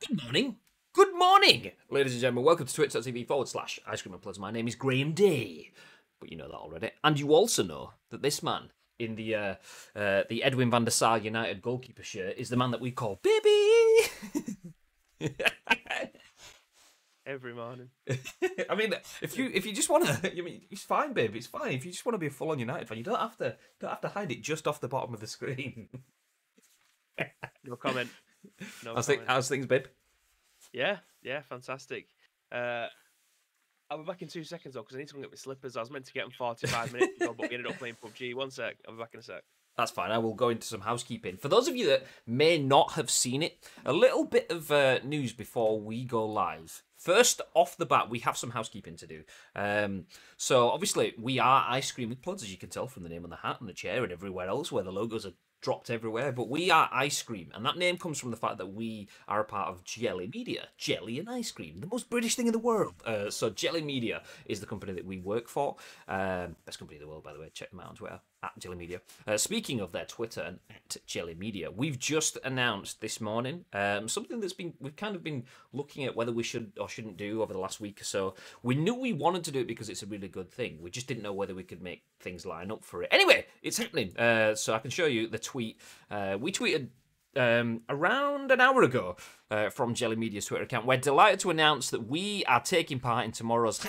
Good morning. Good morning, ladies and gentlemen. Welcome to twitch.tv/Ice Cream Uploads. My name is Graham Day, but you know that already. And you also know that this man in the Edwin van der Sar United goalkeeper shirt is the man that we call Baby. Every morning. I mean, if you just want to, I mean, it's fine, babe. It's fine. If you just want to be a full-on United fan, you don't have to hide it just off the bottom of the screen. No comment. No How's things, babe? Yeah, fantastic. I'll be back in 2 seconds though, because I need to go get my slippers. I was meant to get them 45 minutes ago, but we ended up playing PUBG. 1 sec. I'll be back in a sec. That's fine. I will go into some housekeeping. For those of you that may not have seen it, a little bit of news before we go live. First, off the bat, we have some housekeeping to do. So, obviously, we are Ice Cream Uploads, as you can tell from the name on the hat and the chair and everywhere else where the logos are dropped everywhere. But we are Ice Cream, and that name comes from the fact that we are a part of Jelly Media. Jelly and ice cream, the most British thing in the world. So, Jelly Media is the company that we work for. Best company in the world, by the way. Check them out on Twitter. At Jelly Media. Speaking of their Twitter and at Jelly Media, we've just announced this morning something that's we've kind of been looking at whether we should or shouldn't do over the last week or so. We knew we wanted to do it because it's a really good thing. We just didn't know whether we could make things line up for it. Anyway, it's happening. So I can show you the tweet. We tweeted around an hour ago from Jelly Media's Twitter account. We're delighted to announce that we are taking part in tomorrow's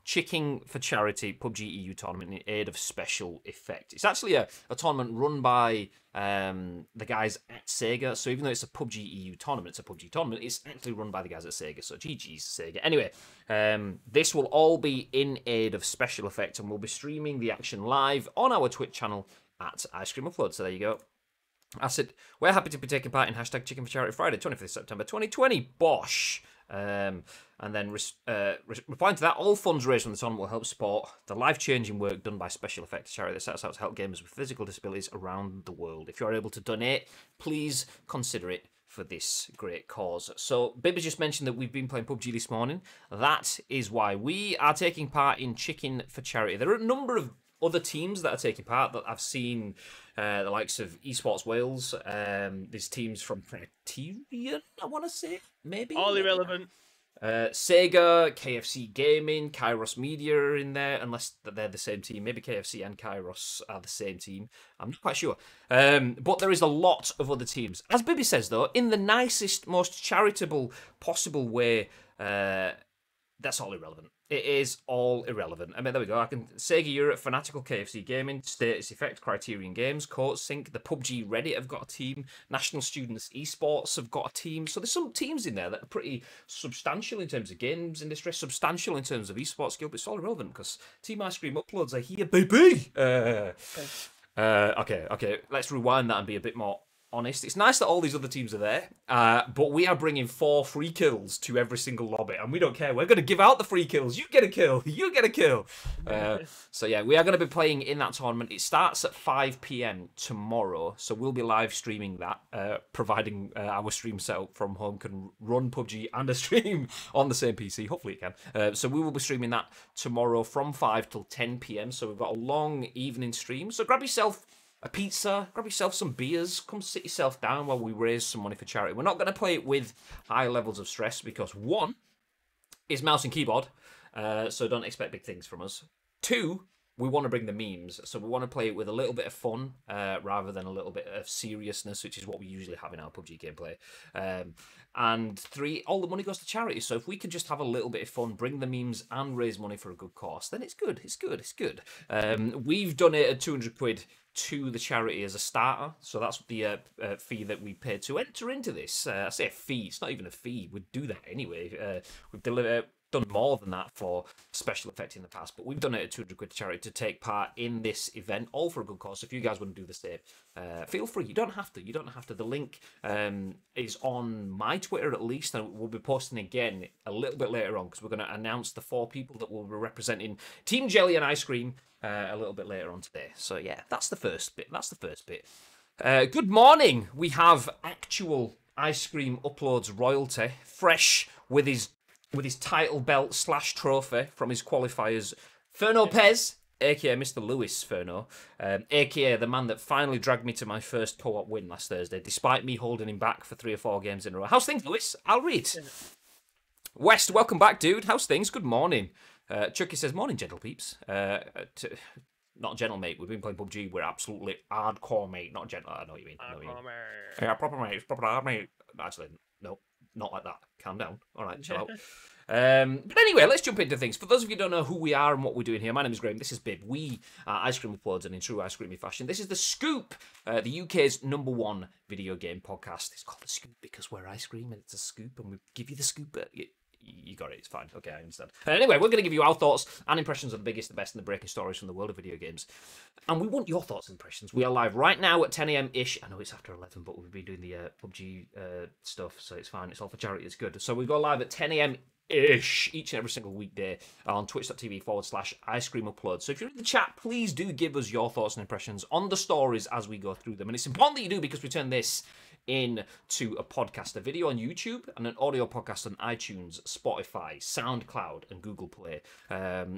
#Chicking for Charity PUBG EU tournament in aid of Special Effect. It's actually a tournament run by the guys at Sega. So even though it's a PUBG EU tournament, it's a PUBG tournament, it's actually run by the guys at Sega. So GG's Sega. Anyway, this will all be in aid of Special Effect, and we'll be streaming the action live on our Twitch channel at Ice Cream Upload. So there you go. I said, we're happy to be taking part in #Chicken for Charity Friday, 25th September 2020. Bosh. And then replying to that, all funds raised from the tournament will help support the life-changing work done by Special Effects Charity that sets out to help gamers with physical disabilities around the world. If you're able to donate, please consider it for this great cause. So, Bib has just mentioned that we've been playing PUBG this morning. That is why we are taking part in Chicken for Charity. There are a number of other teams that are taking part that I've seen, the likes of Esports Wales. There's teams from Criterion, I want to say, maybe. All irrelevant. Sega, KFC Gaming, Kairos Media are in there, unless they're the same team. Maybe KFC and Kairos are the same team. I'm not quite sure. But there is a lot of other teams. As Bibby says, though, in the nicest, most charitable possible way, that's all irrelevant. It is all irrelevant. I mean, there we go. I can Sega Europe, Fanatical, KFC Gaming, Status Effect, Criterion Games, Coatsink, the PUBG Reddit have got a team, National Students Esports have got a team. So there's some teams in there that are pretty substantial in terms of games industry, substantial in terms of esports skill, but it's all irrelevant because Team Ice Cream Uploads are here, baby. Okay. Let's rewind that and be a bit more honest. It's nice that all these other teams are there, but we are bringing 4 free kills to every single lobby, and we don't care. We're going to give out the free kills. You get a kill. You get a kill. So yeah, we are going to be playing in that tournament. It starts at 5 PM tomorrow, so we'll be live streaming that, providing our stream setup from home can run PUBG and a stream on the same PC. Hopefully it can. So we will be streaming that tomorrow from 5 till 10 PM, so we've got a long evening stream. So grab yourself a pizza, grab yourself some beers, come sit yourself down while we raise some money for charity. We're not going to play it with high levels of stress because 1 is mouse and keyboard, so don't expect big things from us. 2, we want to bring the memes, so we want to play it with a little bit of fun rather than a little bit of seriousness, which is what we usually have in our PUBG gameplay. And 3, all the money goes to charity, so if we can just have a little bit of fun, bring the memes and raise money for a good cause, then it's good, it's good, it's good. We've donated 200 quid to the charity as a starter, so that's the fee that we paid to enter into this. I say a fee, it's not even a fee, we'd do that anyway. We've done more than that for Special Effect in the past, but we've donated 200 quid to charity to take part in this event, all for a good cause. So if you guys want to do the same, feel free. You don't have to. The link is on my Twitter at least, and we'll be posting again a little bit later on because we're going to announce the 4 people that will be representing Team Jelly and Ice Cream a little bit later on today. So yeah, that's the first bit. Good morning. We have actual Ice Cream Uploads royalty, fresh with his title belt / trophy from his qualifiers. Ferno Pez aka Mr. Lewis Furno, aka the man that finally dragged me to my first co-op win last Thursday, despite me holding him back for 3 or 4 games in a row. How's things, Lewis? I'll read. West, welcome back, dude. How's things? Good morning. Chucky says, morning, gentle peeps. Not gentle, mate. We've been playing PUBG. We're absolutely hardcore, mate. Not gentle. I know what you mean. Yeah, proper mate. Proper hard, mate. Actually, no, not like that. Calm down. All right, chill out. But anyway, let's jump into things. For those of you who don't know who we are and what we're doing here, my name is Graham. This is Bib. We are Ice Cream Uploads, and in true Ice Creamy fashion, this is The Scoop, the UK's #1 video game podcast. It's called The Scoop because we're ice cream and it's a scoop, and we give you the scoop. You got it, it's fine. Okay, I understand. Anyway, we're going to give you our thoughts and impressions of the biggest, the best, and the breaking stories from the world of video games. And we want your thoughts and impressions. We are live right now at 10 a.m-ish. I know it's after 11, but we've been doing the PUBG stuff, so it's fine. It's all for charity, it's good. So we go live at 10 a.m-ish each and every single weekday on twitch.tv/Ice Cream Upload. So if you're in the chat, please do give us your thoughts and impressions on the stories as we go through them. And it's important that you do because we turn this into a podcast, a video on YouTube, and an audio podcast on iTunes, Spotify, SoundCloud, and Google Play.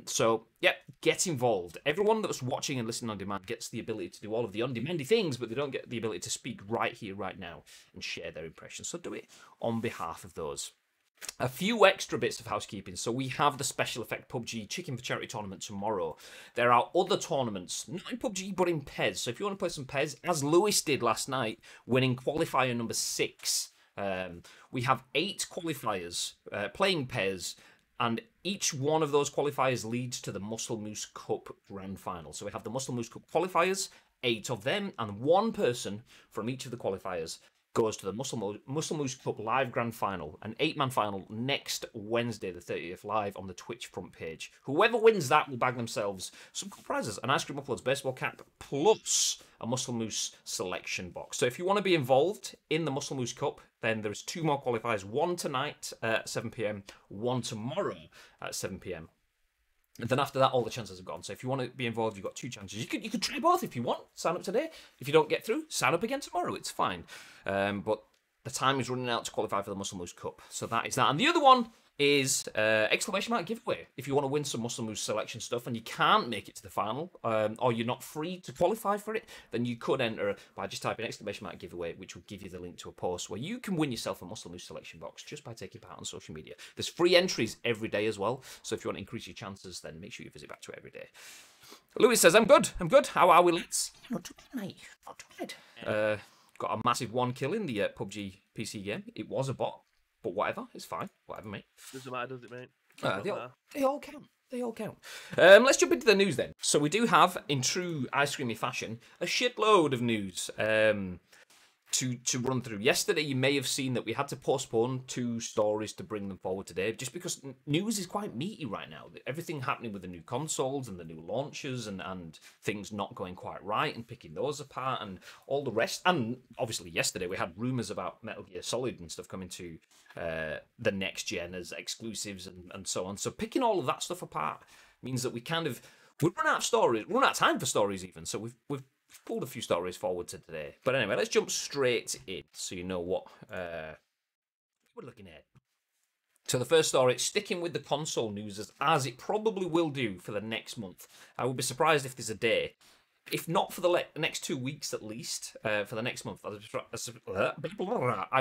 So, yeah, get involved. Everyone that's watching and listening on demand gets the ability to do all of the on-demandy things, but they don't get the ability to speak right here, right now, and share their impressions. So do it on behalf of those. A few extra bits of housekeeping. So we have the special effect PUBG Chicken for Charity tournament tomorrow. There are other tournaments, not in PUBG, but in PES. So if you want to play some PES, as Lewis did last night, winning qualifier number 6, we have 8 qualifiers playing PES, and each one of those qualifiers leads to the Muscle Moose Cup Grand Final. So we have the Muscle Moose Cup qualifiers, 8 of them, and one person from each of the qualifiers goes to the Muscle Moose Cup Live Grand Final, an 8-man final next Wednesday, the 30th, live on the Twitch front page. Whoever wins that will bag themselves some cool prizes: an Ice Cream Uploads baseball cap plus a Muscle Moose selection box. So if you want to be involved in the Muscle Moose Cup, then there's 2 more qualifiers: one tonight at 7 p.m, one tomorrow at 7 p.m. And then after that, all the chances are gone. So if you want to be involved, you've got 2 chances. You could try both if you want. Sign up today. If you don't get through, sign up again tomorrow. It's fine. But the time is running out to qualify for the Muscle Moose Cup. So that is that. And the other one is exclamation mark giveaway. If you want to win some Muscle Moose selection stuff and you can't make it to the final, or you're not free to qualify for it, then you could enter by just typing exclamation mark giveaway, which will give you the link to a post where you can win yourself a Muscle Moose selection box just by taking part on social media. There's free entries every day as well, so if you want to increase your chances, then make sure you visit back to it every day. Lewis says, I'm good. How are we, lads? Not too bad, mate. Not too bad. Got a massive 1 kill in the PUBG PC game. It was a bot. But whatever, it's fine. Whatever, mate. Doesn't matter, does it, mate? They all count. They all count. Let's jump into the news then. So we do have, in true ice creamy fashion, a shitload of news to run through. Yesterday, you may have seen that we had to postpone 2 stories to bring them forward today, just because news is quite meaty right now. Everything happening with the new consoles and the new launches and things not going quite right and picking those apart and all the rest. And obviously, yesterday we had rumours about Metal Gear Solid and stuff coming to the next gen as exclusives and so on. So picking all of that stuff apart means that we've run out of stories, run out of time for stories even. So we've pulled a few stories forward to today. But anyway, let's jump straight in so you know what we're looking at. So the first story, sticking with the console news as it probably will do for the next month. I would be surprised if there's a day, if not for the next 2 weeks at least, for the next month. I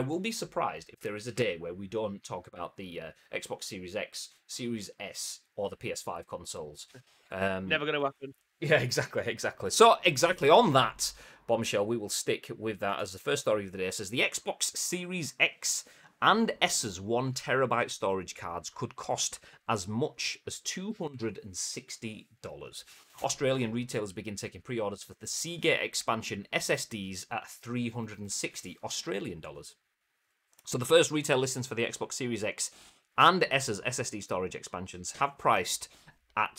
will be surprised if there is a day where we don't talk about the Xbox Series X, Series S, or the PS5 consoles. Never going to happen. Yeah, exactly. So, exactly on that bombshell, we will stick with that as the first story of the day. It says the Xbox Series X and S's 1 terabyte storage cards could cost as much as $260. Australian retailers begin taking pre-orders for the Seagate expansion SSDs at $360 Australian dollars. So the first retail listings for the Xbox Series X and S's SSD storage expansions have priced a 1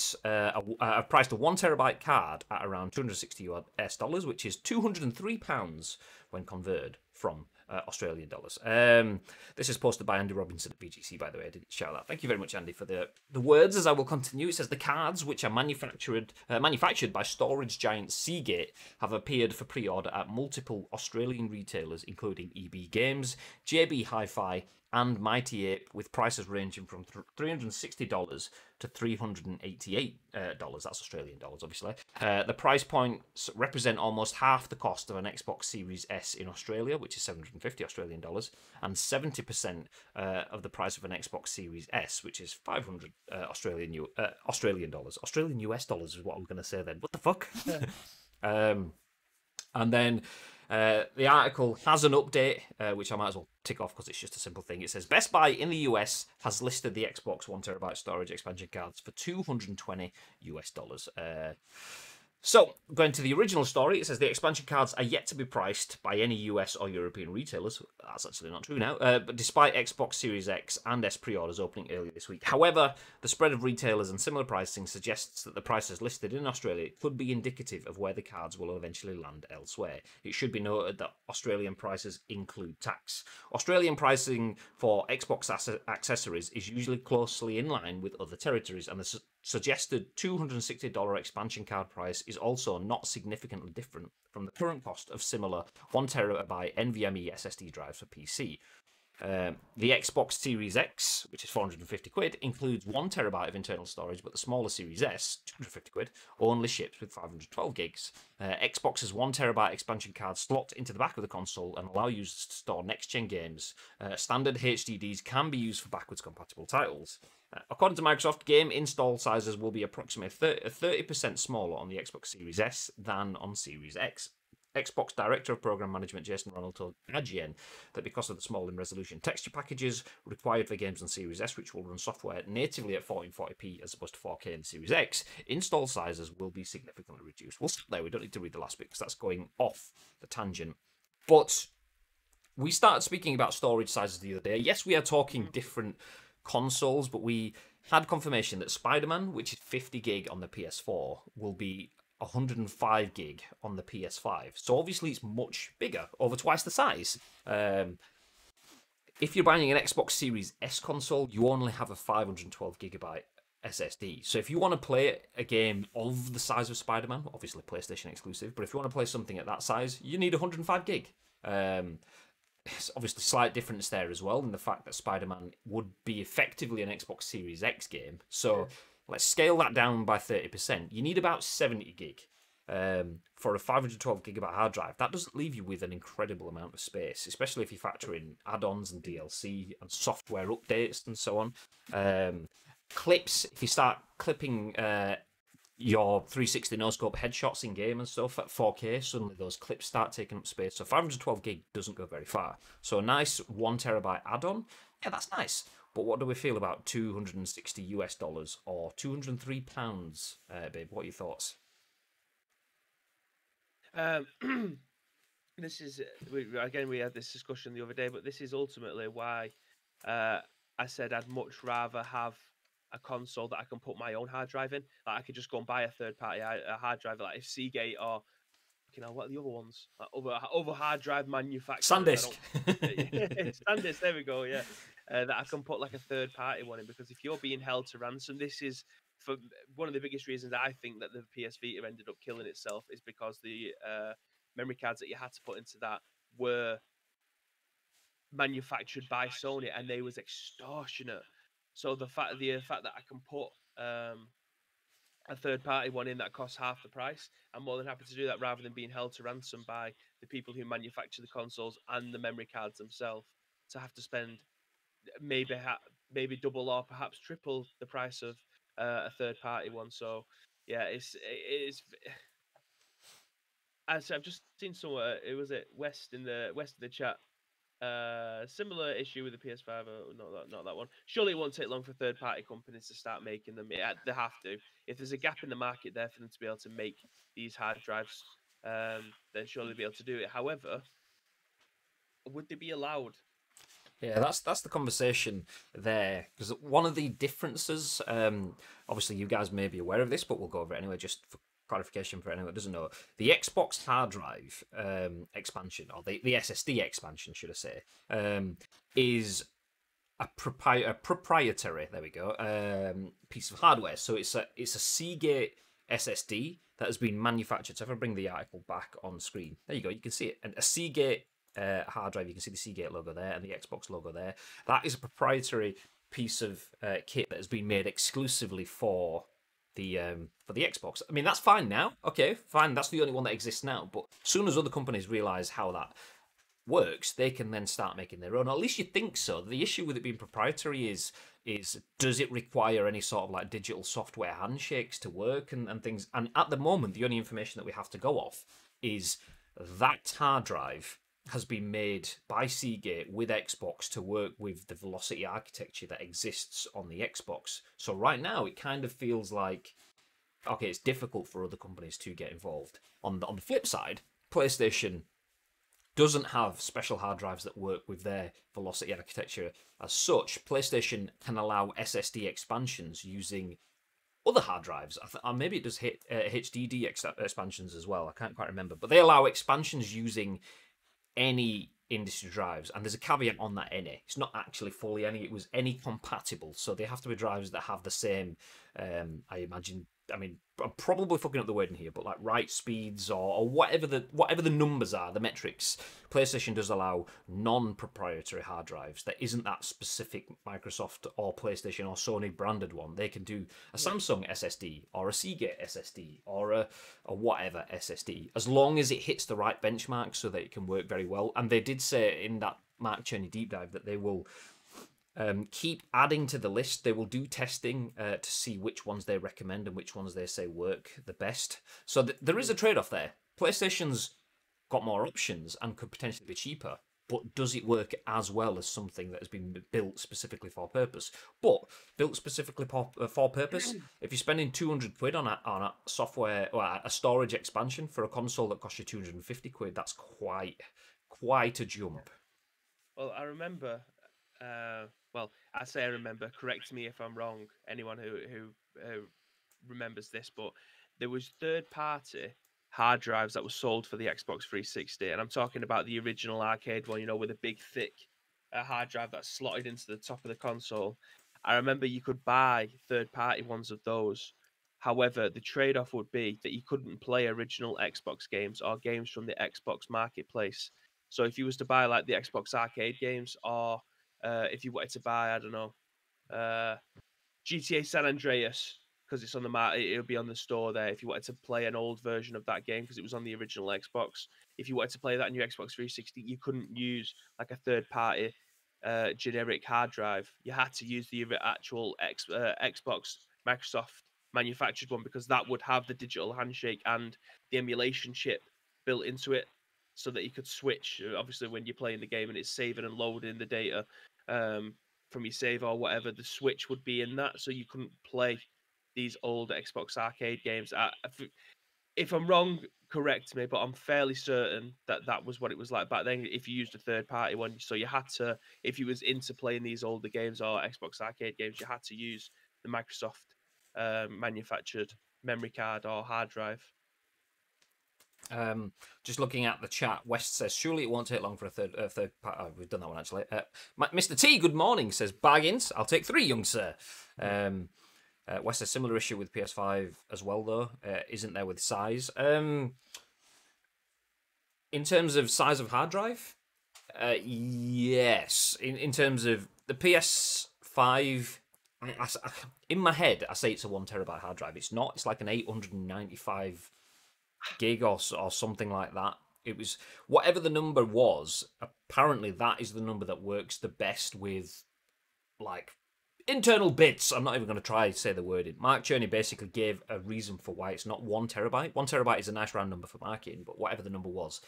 terabyte card at around $260 US, which is £203 when converted from Australian dollars. This is posted by Andy Robinson at BGC, by the way. I didn't shout that. Thank you very much, Andy, for the words as I will continue. It says the cards, which are manufactured by storage giant Seagate, have appeared for pre-order at multiple Australian retailers, including EB Games, JB Hi-Fi, and Mighty Ape, with prices ranging from $360 to $388. That's Australian dollars, obviously. The price points represent almost half the cost of an Xbox Series S in Australia, which is 750 Australian dollars, and 70% of the price of an Xbox Series S, which is 500 Australian dollars. Australian US dollars is what I'm going to say then. What the fuck? And then the article has an update, which I might as well tick off because it's just a simple thing. It says Best Buy in the US has listed the Xbox 1TB storage expansion cards for $220 US. So, going to the original story, it says the expansion cards are yet to be priced by any US or European retailers. That's actually not true now, but despite Xbox Series X and S pre-orders opening earlier this week. However, the spread of retailers and similar pricing suggests that the prices listed in Australia could be indicative of where the cards will eventually land elsewhere. It should be noted that Australian prices include tax. Australian pricing for Xbox accessories is usually closely in line with other territories, and the suggested $260 expansion card price is also not significantly different from the current cost of similar 1TB NVMe SSD drives for PC. The Xbox Series X, which is 450 quid, includes 1TB of internal storage, but the smaller Series S, 250 quid, only ships with 512 gigs. Xbox's 1TB expansion cards slot into the back of the console and allow users to store next-gen games. Standard HDDs can be used for backwards compatible titles. According to Microsoft, game install sizes will be approximately 30% smaller on the Xbox Series S than on Series X. Xbox Director of Program Management Jason Ronald told IGN that because of the small in resolution texture packages required for games on Series S, which will run software natively at 1440p as opposed to 4K in Series X, install sizes will be significantly reduced. We'll stop there. We don't need to read the last bit because that's going off the tangent. But we started speaking about storage sizes the other day. Yes, we are talking different consoles, but we had confirmation that Spider-Man, which is 50 gig on the PS4, will be 105 gig on the PS5. So obviously it's much bigger, over twice the size. If you're buying an Xbox Series S console, you only have a 512 gigabyte SSD. So if you want to play a game of the size of Spider-Man, obviously PlayStation exclusive, but if you want to play something at that size, you need 105 gig. It's obviously slight difference there as well in the fact that Spider-Man would be effectively an Xbox Series X game. So let's scale that down by 30%. You need about 70 gig for a 512 gigabyte hard drive. That doesn't leave you with an incredible amount of space, especially if you factor in add-ons and DLC and software updates and so on. Clips, if you start clipping your 360 no-scope headshots in game and stuff at 4K, suddenly those clips start taking up space. So 512 gig doesn't go very far. So a nice 1TB add-on, yeah, that's nice. But what do we feel about $260 US or £203, babe? What are your thoughts? This is, again, we had this discussion the other day, but this is ultimately why I said I'd much rather have a console that I can put my own hard drive in. Like I could just go and buy a third-party hard drive, like if Seagate or what are the other ones? Like other hard drive manufacturers. SanDisk. SanDisk, there we go. Yeah, that I can put like a third-party one in, because if you're being held to ransom, this is for one of the biggest reasons I think that the PS Vita ended up killing itself is because the memory cards that you had to put into that were manufactured by Sony, and they was extortionate. So the fact that I can put a third-party one in that costs half the price, I'm more than happy to do that rather than being held to ransom by the people who manufacture the consoles and the memory cards themselves to have to spend maybe double or perhaps triple the price of a third-party one. So yeah, it is. I've just seen somewhere. It was West in the chat. Similar issue with the PS5, not that one. Surely it won't take long for third-party companies to start making them. They have to. If there's a gap in the market there for them to be able to make these hard drives, then surely they'll be able to do it. However, would they be allowed? Yeah, that's the conversation there. Because one of the differences, obviously you guys may be aware of this, but we'll go over it anyway, just for clarification for anyone that doesn't know. The Xbox hard drive expansion, or the SSD expansion, should I say, is a proprietary, there we go, piece of hardware. So it's a Seagate SSD that has been manufactured. So if I bring the article back on screen, there you go, you can see it. And a Seagate hard drive. You can see the Seagate logo there and the Xbox logo there. That is a proprietary piece of kit that has been made exclusively for the Xbox. I mean, that's fine now. Okay, fine. That's the only one that exists now. But as soon as other companies realize how that works, they can then start making their own. Or at least you think so. The issue with it being proprietary is does it require any sort of like digital software handshakes to work and things? And at the moment, the only information that we have to go off is that hard drive has been made by Seagate with Xbox to work with the Velocity architecture that exists on the Xbox. So right now, it kind of feels like, okay, it's difficult for other companies to get involved. On the flip side, PlayStation doesn't have special hard drives that work with their Velocity architecture as such. PlayStation can allow SSD expansions using other hard drives. Or maybe it does hit HDD expansions as well. I can't quite remember. But they allow expansions using any industry drives. And there's a caveat on that any. It's not actually fully any. It was any compatible. So they have to be drives that have the same, I imagine, I mean, I'm probably fucking up the word in here, but like write speeds or whatever the numbers are, the metrics. PlayStation does allow non-proprietary hard drives. There isn't that specific Microsoft or PlayStation or Sony branded one. They can do a Samsung SSD or a Seagate SSD or a whatever SSD, as long as it hits the right benchmark so that it can work very well. And they did say in that Mark Cherney deep dive that they will keep adding to the list. They will do testing to see which ones they recommend and which ones they say work the best. So there is a trade-off there. PlayStation's got more options and could potentially be cheaper, but does it work as well as something that has been built specifically for purpose? But built specifically for purpose, if you're spending 200 quid on a software or a storage expansion for a console that costs you 250 quid, that's quite a jump. Well, I remember. Well, I say I remember. Correct me if I'm wrong. Anyone who remembers this, but there was third-party hard drives that were sold for the Xbox 360, and I'm talking about the original arcade one. You know, with a big, thick hard drive that's slotted into the top of the console. I remember you could buy third-party ones of those. However, the trade-off would be that you couldn't play original Xbox games or games from the Xbox marketplace. So if you was to buy like the Xbox arcade games or if you wanted to buy, I don't know, GTA San Andreas, because it's on the market, it'll be on the store there. If you wanted to play an old version of that game, because it was on the original Xbox, if you wanted to play that on your Xbox 360, you couldn't use like a third-party generic hard drive. You had to use the actual Xbox Microsoft manufactured one, because that would have the digital handshake and the emulation chip built into it, so that you could switch, obviously, when you're playing the game and it's saving and loading the data from your save or whatever, the switch would be in that, so you couldn't play these old Xbox arcade games. If I'm wrong, correct me, but I'm fairly certain that was what it was like back then if you used a third-party one. So you had to, if you was into playing these older games or Xbox arcade games, you had to use the Microsoft manufactured memory card or hard drive. Just looking at the chat, West says, surely it won't take long for a third part. Oh, we've done that one actually. Mr. T, good morning, says, bargains. I'll take 3, young sir. West says, similar issue with PS5 as well, though. Isn't there with size? In terms of size of hard drive, yes. In terms of the PS5, in my head, I say it's a 1 terabyte hard drive. It's not. It's like an 895 gig or something like that. It was whatever the number was. Apparently, that is the number that works the best with like internal bits. I'm not even going to try to say the word. Mark Cherney basically gave a reason for why it's not 1 terabyte. 1 terabyte is a nice round number for marketing, but whatever the number was,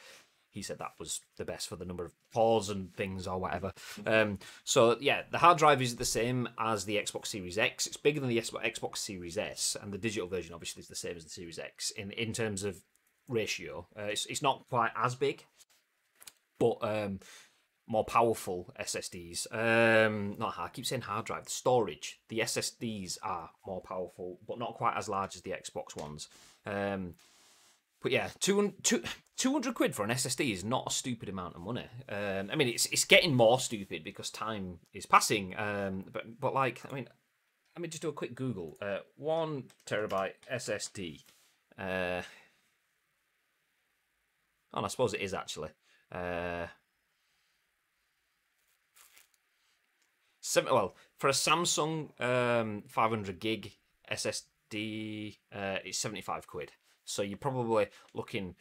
he said that was the best for the number of cores and things or whatever. So yeah, the hard drive is the same as the Xbox Series X. It's bigger than the Xbox Series S, and the digital version obviously is the same as the Series X in terms of ratio. It's not quite as big, but more powerful SSDs. I keep saying hard drive. The storage, the SSDs are more powerful, but not quite as large as the Xbox ones. But yeah, 200 quid for an SSD is not a stupid amount of money. I mean, it's getting more stupid because time is passing. But like, I mean, let me just do a quick Google. 1 terabyte SSD. I suppose it is actually. well, for a Samsung 500 gig SSD, it's 75 quid. So you're probably looking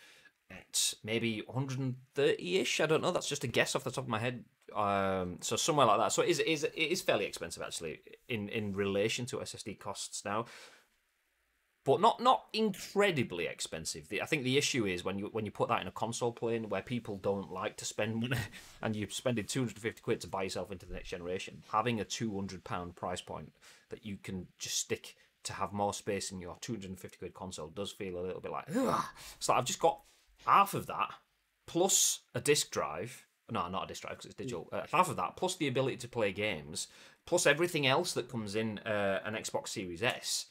at maybe 130-ish. I don't know. That's just a guess off the top of my head. So somewhere like that. So it is fairly expensive actually in relation to SSD costs now, but not incredibly expensive. I think the issue is when you put that in a console plane where people don't like to spend money, and you're spending 250 quid to buy yourself into the next generation. Having a £200 price point that you can just stick to have more space in your 250 quid console does feel a little bit like, ugh. So I've just got half of that plus a disc drive. No, not a disc drive because it's digital. Half of that plus the ability to play games plus everything else that comes in an Xbox Series S.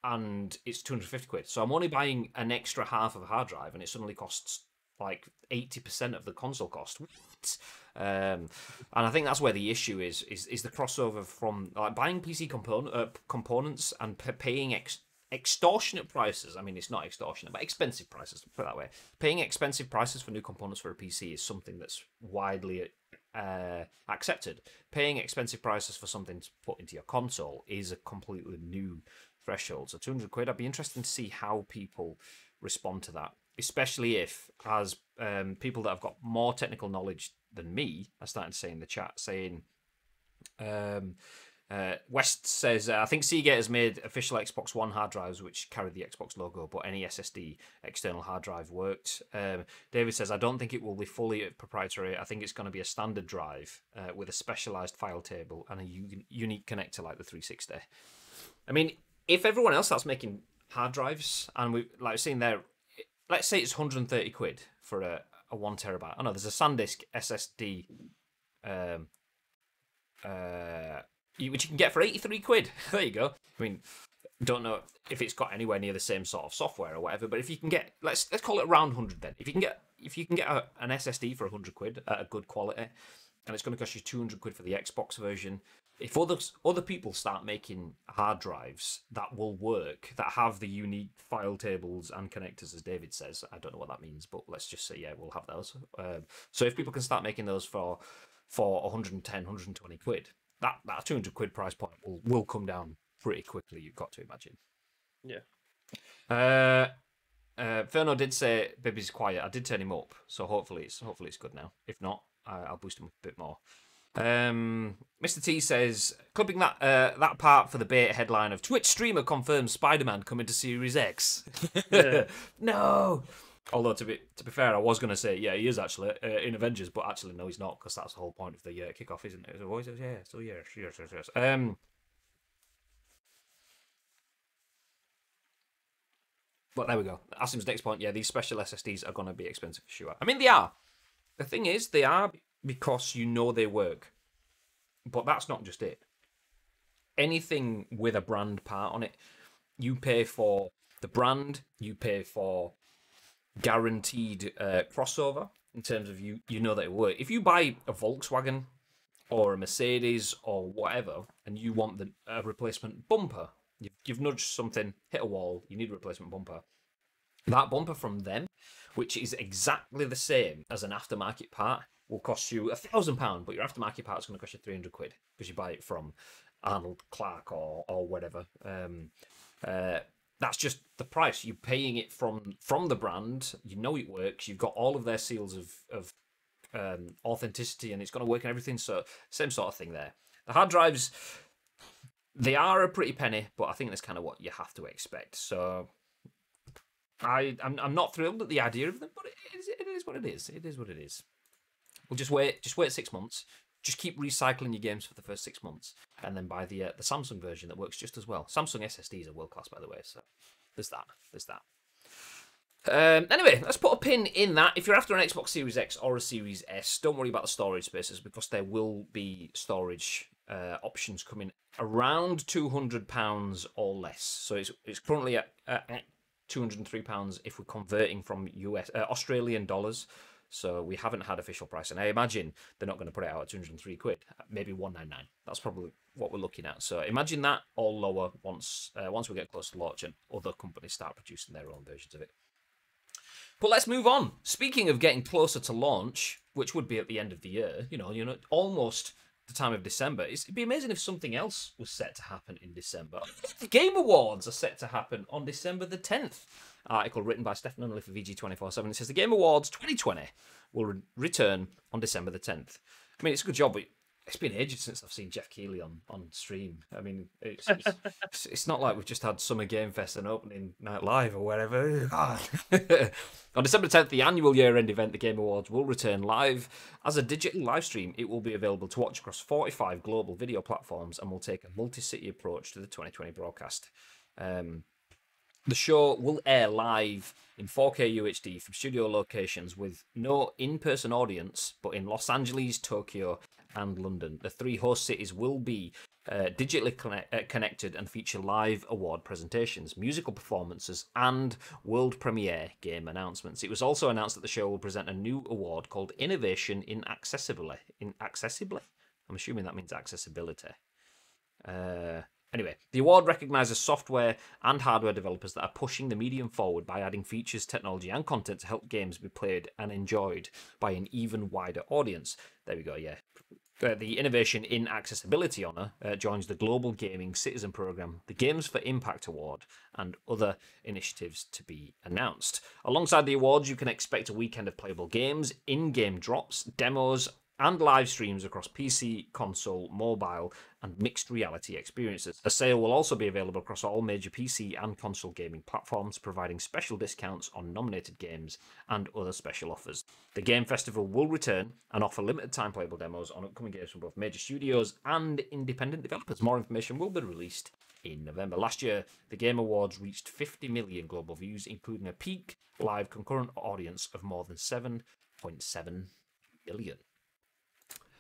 And it's 250 quid. So I'm only buying an extra half of a hard drive, and it suddenly costs like 80% of the console cost. And I think that's where the issue is the crossover from like buying PC components and paying extortionate prices. I mean, it's not extortionate, but expensive prices, put it that way. Paying expensive prices for new components for a PC is something that's widely accepted. Paying expensive prices for something to put into your console is a completely new threshold. So 200 quid, I'd be interested to see how people respond to that, especially if, as people that have got more technical knowledge than me are starting to say in the chat, saying, West says, I think Seagate has made official Xbox One hard drives which carry the Xbox logo, but any SSD external hard drive worked. David says, I don't think it will be fully proprietary. I think it's going to be a standard drive with a specialized file table and a unique connector like the 360. I mean, if everyone else starts making hard drives, and we like seeing there, let's say it's 130 quid for a 1 terabyte. Oh no, there's a SanDisk SSD, which you can get for 83 quid. There you go. I mean, don't know if it's got anywhere near the same sort of software or whatever, but if you can get, let's call it around 100 then. If you can get an SSD for 100 quid at a good quality, and it's going to cost you 200 quid for the Xbox version. If other people start making hard drives that will work, that have the unique file tables and connectors, as David says, I don't know what that means, but let's just say, yeah, we'll have those. So if people can start making those for 110, 120 quid, that 200 quid price point will come down pretty quickly, you've got to imagine. Yeah. Ferno did say Bibby's quiet. I did turn him up, so hopefully it's good now. If not, I'll boost him up a bit more. Mr. T says, clipping that part for the beta headline of Twitch streamer confirms Spider-Man coming to Series X. No. Although to be fair, I was going to say yeah, he is actually in Avengers, but actually no, he's not, because that's the whole point of the kickoff, isn't it? So, yeah, so yes. But there we go. Asim's next point. Yeah, these special SSDs are going to be expensive for sure. I mean, they are. The thing is, they are because you know they work. But that's not just it. Anything with a brand part on it, you pay for the brand, you pay for guaranteed crossover in terms of you know that it works. If you buy a Volkswagen or a Mercedes or whatever, and you want a replacement bumper, you've nudged something, hit a wall, you need a replacement bumper. That bumper from them, which is exactly the same as an aftermarket part, will cost you £1,000, but your aftermarket part is going to cost you 300 quid because you buy it from Arnold Clark or whatever. That's just the price. You're paying it from the brand. You know it works. You've got all of their seals of authenticity, and it's going to work and everything. So same sort of thing there. The hard drives, they are a pretty penny, but I think that's kind of what you have to expect. So I'm not thrilled at the idea of them, but it is what it is. It is what it is. We'll just wait 6 months. Just keep recycling your games for the first 6 months, and then buy the Samsung version that works just as well. Samsung SSDs are world class, by the way. So there's that. Anyway, let's put a pin in that. If you're after an Xbox Series X or a Series S, don't worry about the storage spaces because there will be storage options coming around £200 or less. So it's currently at £203 if we're converting from Australian dollars. So we haven't had official price, and I imagine they're not going to put it out at 203 quid, maybe 199. That's probably what we're looking at. So imagine that all lower once we get close to launch and other companies start producing their own versions of it. But let's move on. Speaking of getting closer to launch, which would be at the end of the year, you know, almost the time of December. It'd be amazing if something else was set to happen in December. The Game Awards are set to happen on December the 10th. Article written by Stephany Nunneley for VG247. It says the Game Awards 2020 will return on December the 10th. I mean, it's a good job, but it's been ages since I've seen Jeff Keighley on stream. I mean, it's not like we've just had Summer Game Fest and Opening Night Live or wherever. On December 10th, the annual year-end event, the Game Awards, will return live. As a digital live stream, it will be available to watch across 45 global video platforms and will take a multi-city approach to the 2020 broadcast. The show will air live in 4K UHD from studio locations with no in-person audience, but in Los Angeles, Tokyo, and London. The 3 host cities will be digitally connected and feature live award presentations, musical performances, and world premiere game announcements. It was also announced that the show will present a new award called Innovation in Accessibility. I'm assuming that means accessibility. Anyway, the award recognises software and hardware developers that are pushing the medium forward by adding features, technology, and content to help games be played and enjoyed by an even wider audience. There we go, yeah. The Innovation in Accessibility honour joins the Global Gaming Citizen Programme, the Games for Impact Award, and other initiatives to be announced. Alongside the awards, you can expect a weekend of playable games, in-game drops, demos, and live streams across PC, console, mobile, and mixed reality experiences. A sale will also be available across all major PC and console gaming platforms, providing special discounts on nominated games and other special offers. The Game Festival will return and offer limited time playable demos on upcoming games from both major studios and independent developers. More information will be released in November. Last year, the Game Awards reached 50 million global views, including a peak live concurrent audience of more than 7.7 billion.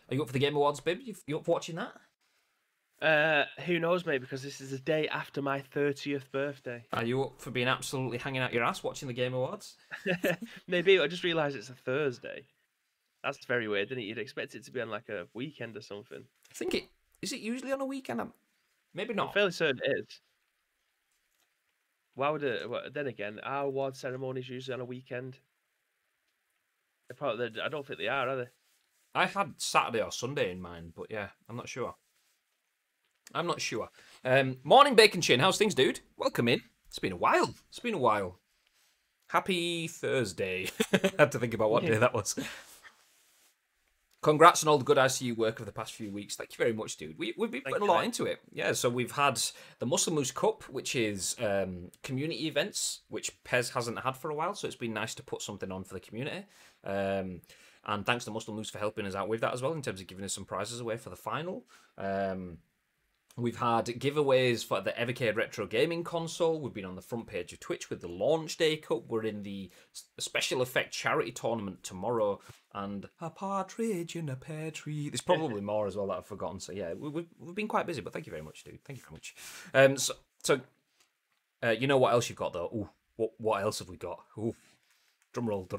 Are you up for the Game Awards, babe? You up for watching that? Who knows, mate, because this is the day after my 30th birthday. Are you up for being absolutely hanging out your ass watching the Game Awards? Maybe. I just realised it's a Thursday. That's very weird, isn't it? You'd expect it to be on like a weekend or something. I think is it usually on a weekend? Maybe not. I'm fairly certain it is. Why would it? Well, then again, our award ceremonies usually on a weekend. I don't think they are they? I had Saturday or Sunday in mind, but yeah, I'm not sure. Morning, Bacon Chin. How's things, dude? Welcome in. It's been a while. Happy Thursday. I had to think about what day that was. Congrats on all the good ICU work of the past few weeks. Thank you very much, dude. We've been putting a lot into it. Yeah, so we've had the Muscle Moose Cup, which is community events, which Pez hasn't had for a while, so it's been nice to put something on for the community. And thanks to Muscle Moose for helping us out with that as well, in terms of giving us some prizes away for the final. We've had giveaways for the Evercade Retro Gaming Console. We've been on the front page of Twitch with the Launch Day Cup. We're in the Special Effect Charity Tournament tomorrow. And a partridge in a pear tree. There's probably more as well that I've forgotten. So yeah, we've been quite busy, but thank you very much, dude. Thank you very much. So you know what else you've got, though? Ooh, what else have we got? Ooh, drum roll.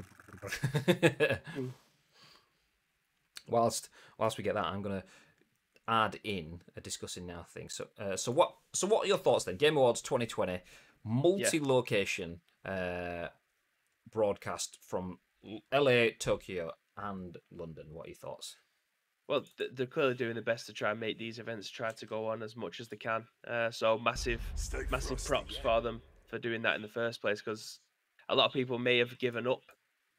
Whilst we get that, I'm gonna add in a discussing now thing. So what are your thoughts then? Game Awards 2020, multi-location broadcast from LA, Tokyo, and London. What are your thoughts? Well, they're clearly doing the best to try and make these events try to go on as much as they can. So massive props for them for doing that in the first place, because a lot of people may have given up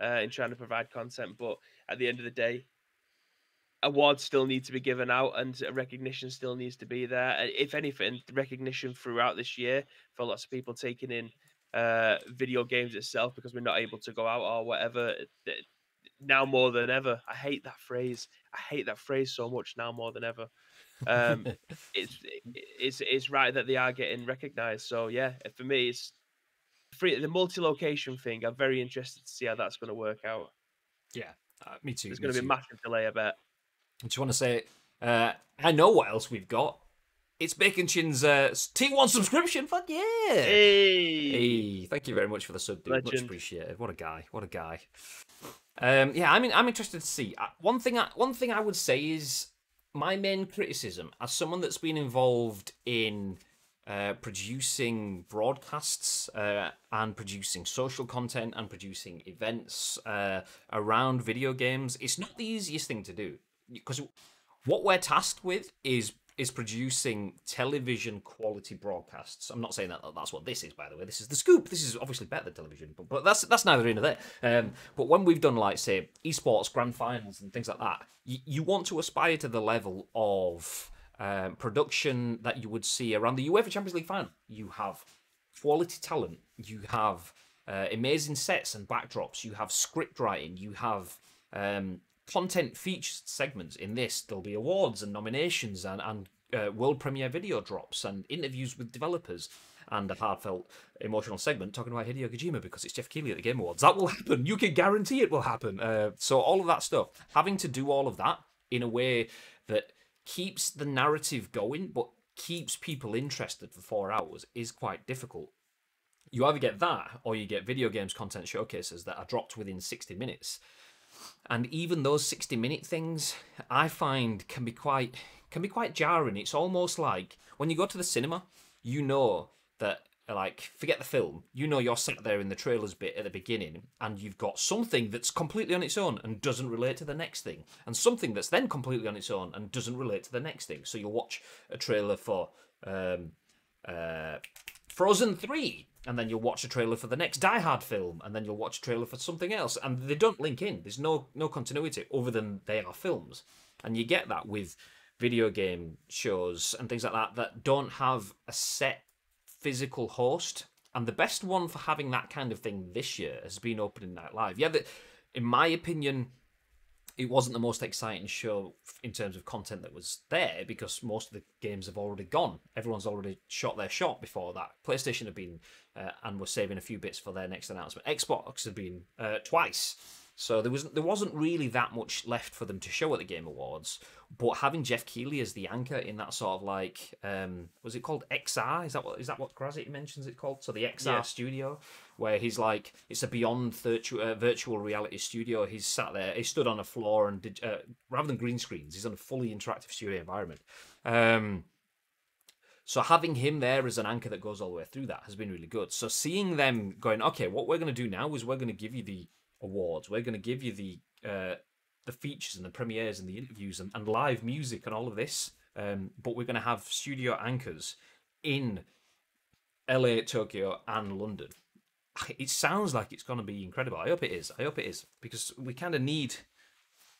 in trying to provide content, but at the end of the day, awards still need to be given out and recognition still needs to be there. If anything, recognition throughout this year for lots of people taking in video games itself because we're not able to go out or whatever. Now more than ever. I hate that phrase. I hate that phrase so much now more than ever. It's right that they are getting recognized. So yeah, for me, it's the multi-location thing. I'm very interested to see how that's going to work out. Yeah, me too. There's going to be a massive delay, I bet. I just want to say, I know what else we've got. It's Bacon Chin's T1 subscription. Fuck yeah! Hey, thank you very much for the sub, dude. Legend. Much appreciated. What a guy. Yeah, I'm interested to see. One thing I would say is my main criticism, as someone that's been involved in producing broadcasts and producing social content and producing events around video games, it's not the easiest thing to do. Because What we're tasked with is producing television quality broadcasts. I'm not saying that that's what this is, by the way. This is the scoop. This is obviously better than television, but that's neither here nor there. But when we've done, like, say, esports grand finals and things like that, you want to aspire to the level of production that you would see around the UEFA Champions League final. You have quality talent. You have amazing sets and backdrops. You have script writing. You have content featured segments. In this, there'll be awards and nominations and world premiere video drops and interviews with developers and a heartfelt emotional segment talking about Hideo Kojima because it's Jeff Keighley at the Game Awards. That will happen. You can guarantee it will happen. So all of that stuff, having to do all of that in a way that keeps the narrative going but keeps people interested for 4 hours is quite difficult. You either get that or you get video games content showcases that are dropped within 60 minutes. And even those 60-minute things, I find can be quite jarring. It's almost like when you go to the cinema, you know that, like, forget the film, you know you're sat there in the trailers bit at the beginning and you've got something that's completely on its own and doesn't relate to the next thing, and something that's then completely on its own and doesn't relate to the next thing. So you'll watch a trailer for Frozen 3, and then you'll watch a trailer for the next Die Hard film, and then you'll watch a trailer for something else, and they don't link in. There's no continuity other than they are films. And you get that with video game shows and things like that don't have a set physical host. And the best one for having that kind of thing this year has been Opening Night Live. Yeah, in my opinion, it wasn't the most exciting show in terms of content that was there because most of the games have already gone. Everyone's already shot their shot before that. PlayStation have been and were saving a few bits for their next announcement. Xbox had been twice. So there wasn't really that much left for them to show at the Game Awards. But having Jeff Keighley as the anchor in that sort of like, was it called XR? Is that what Grazit mentions it called? So the XR studio, where he's like, it's a beyond virtual reality studio. He's sat there, he stood on a floor and did, rather than green screens, he's on a fully interactive studio environment. So having him there as an anchor that goes all the way through that has been really good. So seeing them going, okay, what we're going to do now is we're going to give you the awards. We're going to give you the features and the premieres and the interviews and live music and all of this. But we're going to have studio anchors in LA, Tokyo, and London. It sounds like it's going to be incredible. I hope it is. Because we kind of need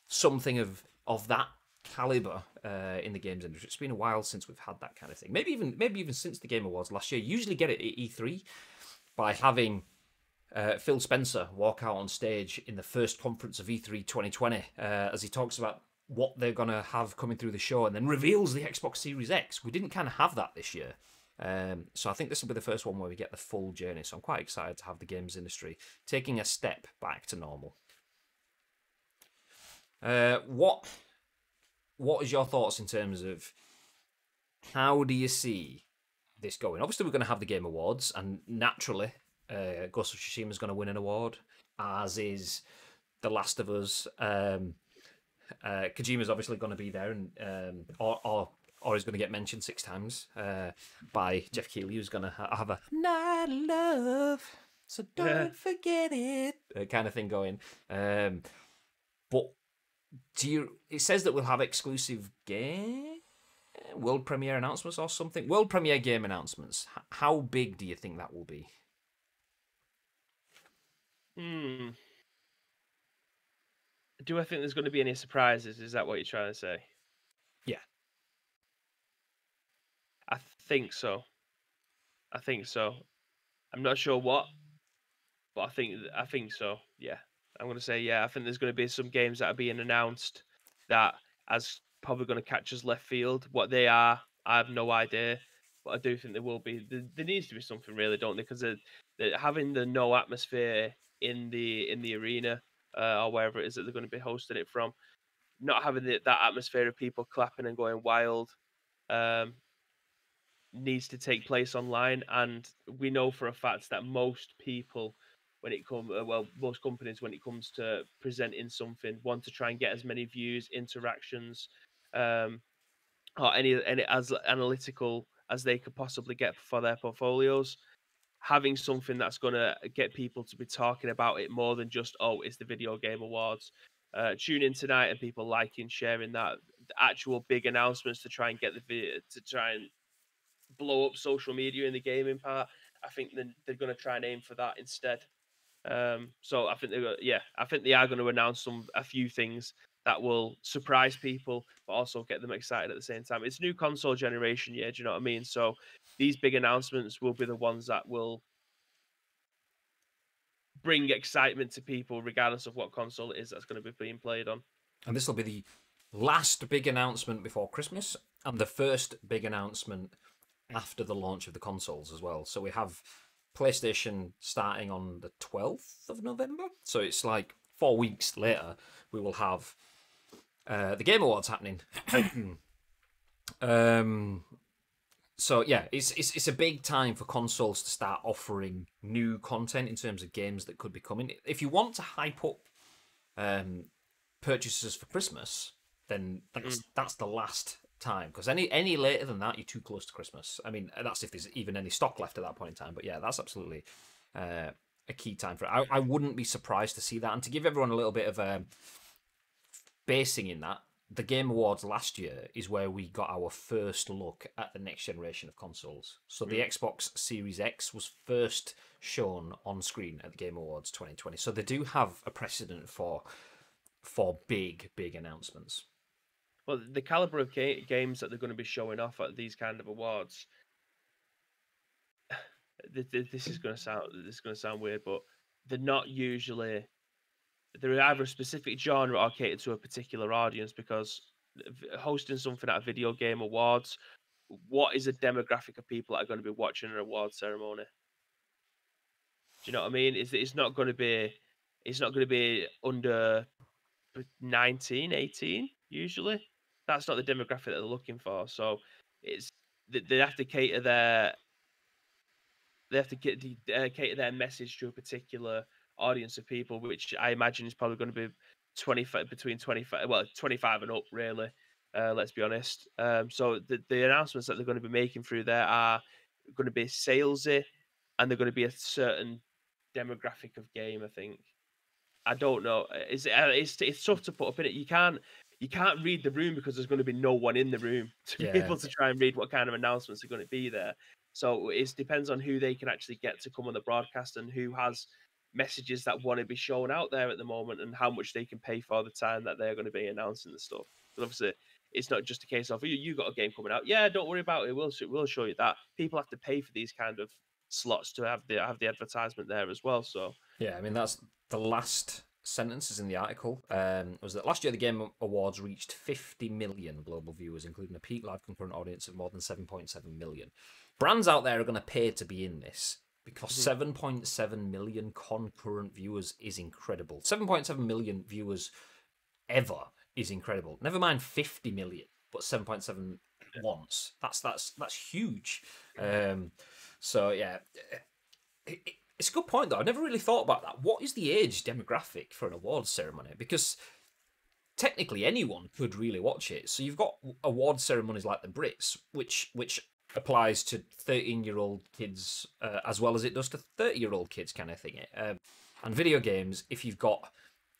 something of that caliber in the games industry. It's been a while since we've had that kind of thing. Maybe even since the Game Awards last year. You usually get it at E3 by having Phil Spencer walk out on stage in the first conference of E3 2020 as he talks about what they're going to have coming through the show and then reveals the Xbox Series X. We didn't kind of have that this year. So I think this will be the first one where we get the full journey. So I'm quite excited to have the games industry taking a step back to normal. What is your thoughts in terms of how do you see this going? Obviously, we're going to have the Game Awards, and naturally, Ghost of Tsushima is going to win an award, as is The Last of Us. Kojima's obviously going to be there, and or is going to get mentioned 6 times by Jeff Keighley, who's going to have a night of love, so don't forget it kind of thing going. But it says that we'll have exclusive world premiere announcements or something. World premiere game announcements. How big do you think that will be? Do I think there's going to be any surprises? Is that what you're trying to say? Yeah. I think so. I'm not sure what, but I think so. Yeah. I'm going to say, yeah, I think there's going to be some games that are being announced that as probably going to catch us left field. What they are, I have no idea, but I do think there will be. There needs to be something, really, don't there? Because they're having the no atmosphere in the arena or wherever it is that they're going to be hosting it from, not having that atmosphere of people clapping and going wild needs to take place online. And we know for a fact that most people, when it comes, most companies, when it comes to presenting something, want to try and get as many views, interactions, or any as analytical as they could possibly get for their portfolios. Having something that's going to get people to be talking about it more than just, oh, it's the Video Game Awards. Tune in tonight and people liking, sharing that. actual big announcements to try and get to try and blow up social media in the gaming part. I think they're going to try and aim for that instead. So I think I think they are going to announce a few things that will surprise people, but also get them excited at the same time. It's new console generation, yeah. Do you know what I mean? So these big announcements will be the ones that will bring excitement to people, regardless of what console it is that's going to be being played on. And this will be the last big announcement before Christmas, and the first big announcement after the launch of the consoles as well. So we have PlayStation starting on the 12th of November. So it's like 4 weeks later, we will have the Game Awards happening. So yeah, it's a big time for consoles to start offering new content in terms of games that could be coming. If you want to hype up purchases for Christmas, then that's the last time, because any later than that, you're too close to Christmas. I mean, that's if there's even any stock left at that point in time. But yeah, that's absolutely a key time for it. I wouldn't be surprised to see that. And to give everyone a little bit of basing in that, the Game Awards last year is where we got our first look at the next generation of consoles. So the Xbox Series X was first shown on screen at the Game Awards 2020. So they do have a precedent for big announcements. Well, the caliber of games that they're going to be showing off at these kind of awards. This is going to sound weird, but they're not usually. They're either a specific genre or catered to a particular audience, because hosting something at a video game awards, what is a demographic of people that are going to be watching an award ceremony? Do you know what I mean? It's not going to be under 19, 18 usually. That's not the demographic that they're looking for. So they have to cater their message to a particular audience of people, which I imagine is probably going to be 25 and up, really. Let's be honest. So the announcements that they're going to be making through there are going to be salesy, and they're going to be a certain demographic of game, I think. I don't know. It's tough to put up in it. You can't read the room, because there's going to be no one in the room to be able to try and read what kind of announcements are going to be there. So it depends on who they can actually get to come on the broadcast, and who has messages that want to be shown out there at the moment, and how much they can pay for the time that they're going to be announcing the stuff. But obviously, it's not just a case of you got a game coming out. Yeah, don't worry about it. We'll show you that. People have to pay for these kind of slots to have the advertisement there as well. So yeah, I mean, that's the last sentences in the article. Was that last year the Game Awards reached 50 million global viewers, including a peak live concurrent audience of more than 7.7 million. Brands out there are going to pay to be in this, because 7.7 million concurrent viewers is incredible. 7.7 million viewers ever is incredible. Never mind 50 million, but 7.7 once. That's huge. So yeah, it's a good point though. I never really thought about that. What is the age demographic for an awards ceremony? Because technically anyone could really watch it. So you've got award ceremonies like the Brits, which applies to 13-year-old kids as well as it does to 30-year-old kids, kind of thing. And video games, if you've got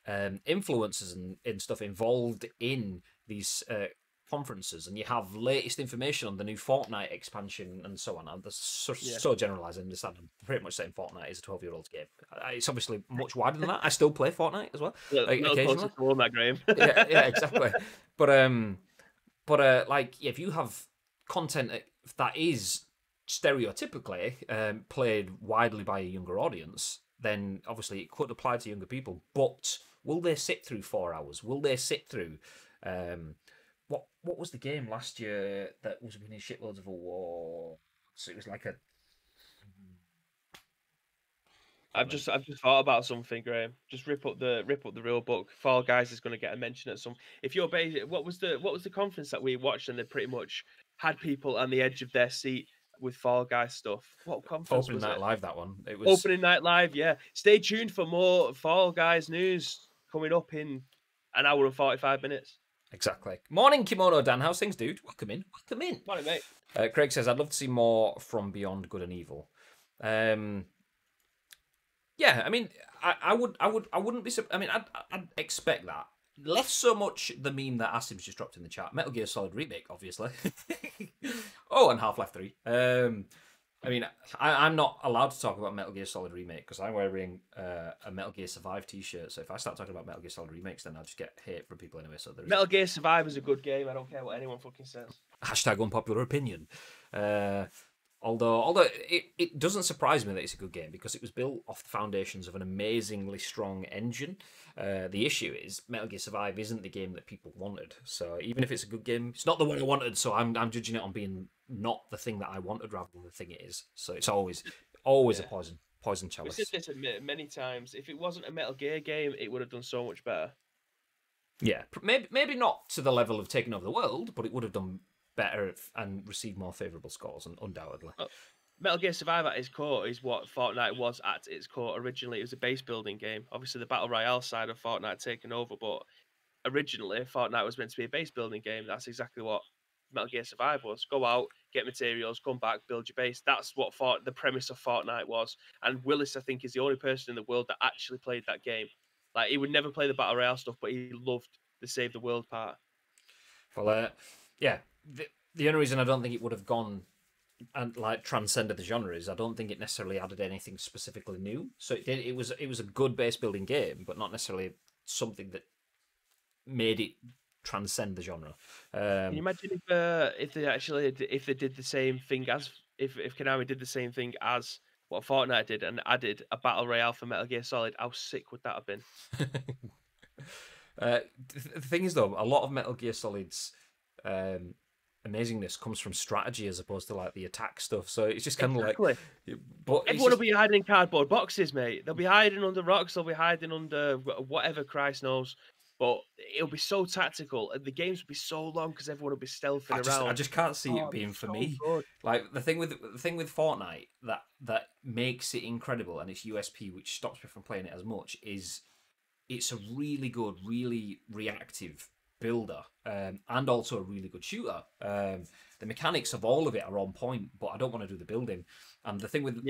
influencers and stuff involved in these conferences, and you have latest information on the new Fortnite expansion and so on. I'm so generalised. I understand. I'm pretty much saying Fortnite is a 12-year-old's game. It's obviously much wider than that. I still play Fortnite as well, occasionally. That game. yeah, exactly. But like, if you have content that is stereotypically played widely by a younger audience, then obviously it could apply to younger people. But will they sit through 4 hours? Will they sit through what was the game last year that was winning shitloads of awards? So it was like a. I've just thought about something, Graham. Just rip up the real book. Fall Guys is going to get a mention at some. If you're what was the conference that we watched, and they pretty much had people on the edge of their seat with Fall Guys stuff. What conference Opening was Night it? Live, that one. It was Opening Night Live. Yeah, stay tuned for more Fall Guys news coming up in an hour and 45 minutes. Exactly. Morning, Kimono Dan. How's things, dude? Welcome in. Morning, mate. Craig says, I'd love to see more from Beyond Good and Evil. Yeah, I mean, I wouldn't be. I mean, I'd expect that. less so much the meme that Asim's just dropped in the chat. Metal Gear Solid Remake, obviously. Oh, and Half-Life 3. I mean, I'm not allowed to talk about Metal Gear Solid Remake because I'm wearing a Metal Gear Survive t-shirt. So if I start talking about Metal Gear Solid Remakes, then I'll just get hate from people anyway. So Metal Gear Survive is a good game. I don't care what anyone fucking says. Hashtag unpopular opinion. Although it doesn't surprise me that it's a good game because it was built off the foundations of an amazingly strong engine. The issue is Metal Gear Survive isn't the game that people wanted. So even if it's a good game, it's not the one I wanted. So I'm judging it on being not the thing that I wanted rather than the thing it is. So it's always a poison chalice. We've said this many times. If it wasn't a Metal Gear game, it would have done so much better. Yeah, maybe not to the level of taking over the world, but it would have done better and received more favourable scores, and undoubtedly. Metal Gear Survive at its core is what Fortnite was at its core. Originally, it was a base building game. Obviously, the Battle Royale side of Fortnite taken over, but originally, Fortnite was meant to be a base building game. That's exactly what Metal Gear Survive was. Go out, get materials, come back, build your base. That's what the premise of Fortnite was. And Willis, I think, is the only person in the world that actually played that game. Like, he would never play the Battle Royale stuff, but he loved the Save the World part. Well, yeah. The only reason I don't think it would have gone and like transcended the genre is I don't think it necessarily added anything specifically new. So it was a good base building game, but not necessarily something that made it transcend the genre. Can you imagine if they did the same thing as if Konami did the same thing as what Fortnite did and added a battle royale for Metal Gear Solid? How sick would that have been? The thing is, though, a lot of Metal Gear Solid's amazingness comes from strategy as opposed to like the attack stuff. So it's just kind of like, but everyone will be hiding in cardboard boxes, mate. They'll be hiding under rocks. They'll be hiding under whatever Christ knows. But it'll be so tactical, and the games will be so long because everyone will be stealthing around. I just can't see it being for me. Good. Like the thing with Fortnite that makes it incredible and its USP, which stops me from playing it as much, is it's a really good, really reactive builder, and also a really good shooter. The mechanics of all of it are on point, but I don't want to do the building. And the thing with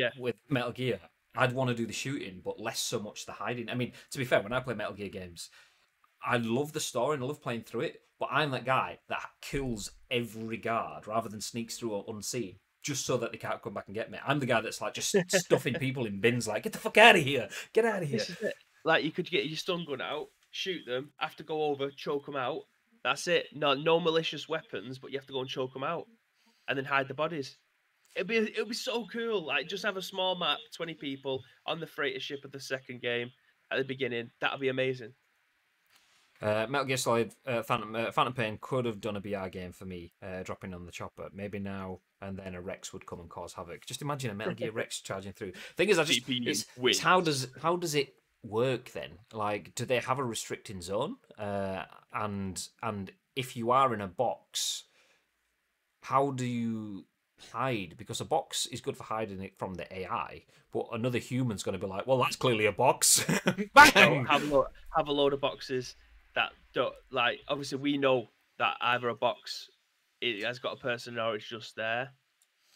Metal Gear, I'd want to do the shooting, but less so much the hiding. I mean, to be fair, when I play Metal Gear games, I love the story and I love playing through it, but I'm that guy that kills every guard rather than sneaks through unseen, just so that they can't come back and get me. I'm the guy that's like just stuffing people in bins, like, get the fuck out of here, get out of here. This is it. Like, you could get your stun gun out, shoot them, have to go over, choke them out. That's it. No malicious weapons, but you have to go and choke them out, and then hide the bodies. It'd be so cool. Like, just have a small map, 20 people on the freighter ship of the second game at the beginning. That'd be amazing. Metal Gear Solid Phantom Pain could have done a BR game for me, dropping on the chopper. Maybe now and then a Rex would come and cause havoc. Just imagine a Metal Gear Rex charging through. Thing is, it's how does it work then? Like, do they have a restricting zone? And if you are in a box, how do you hide? Because a box is good for hiding it from the AI, but another human's going to be like, well, that's clearly a box. Bang! Have a load of boxes that don't, like, obviously we know that either a box it has got a person or it's just there.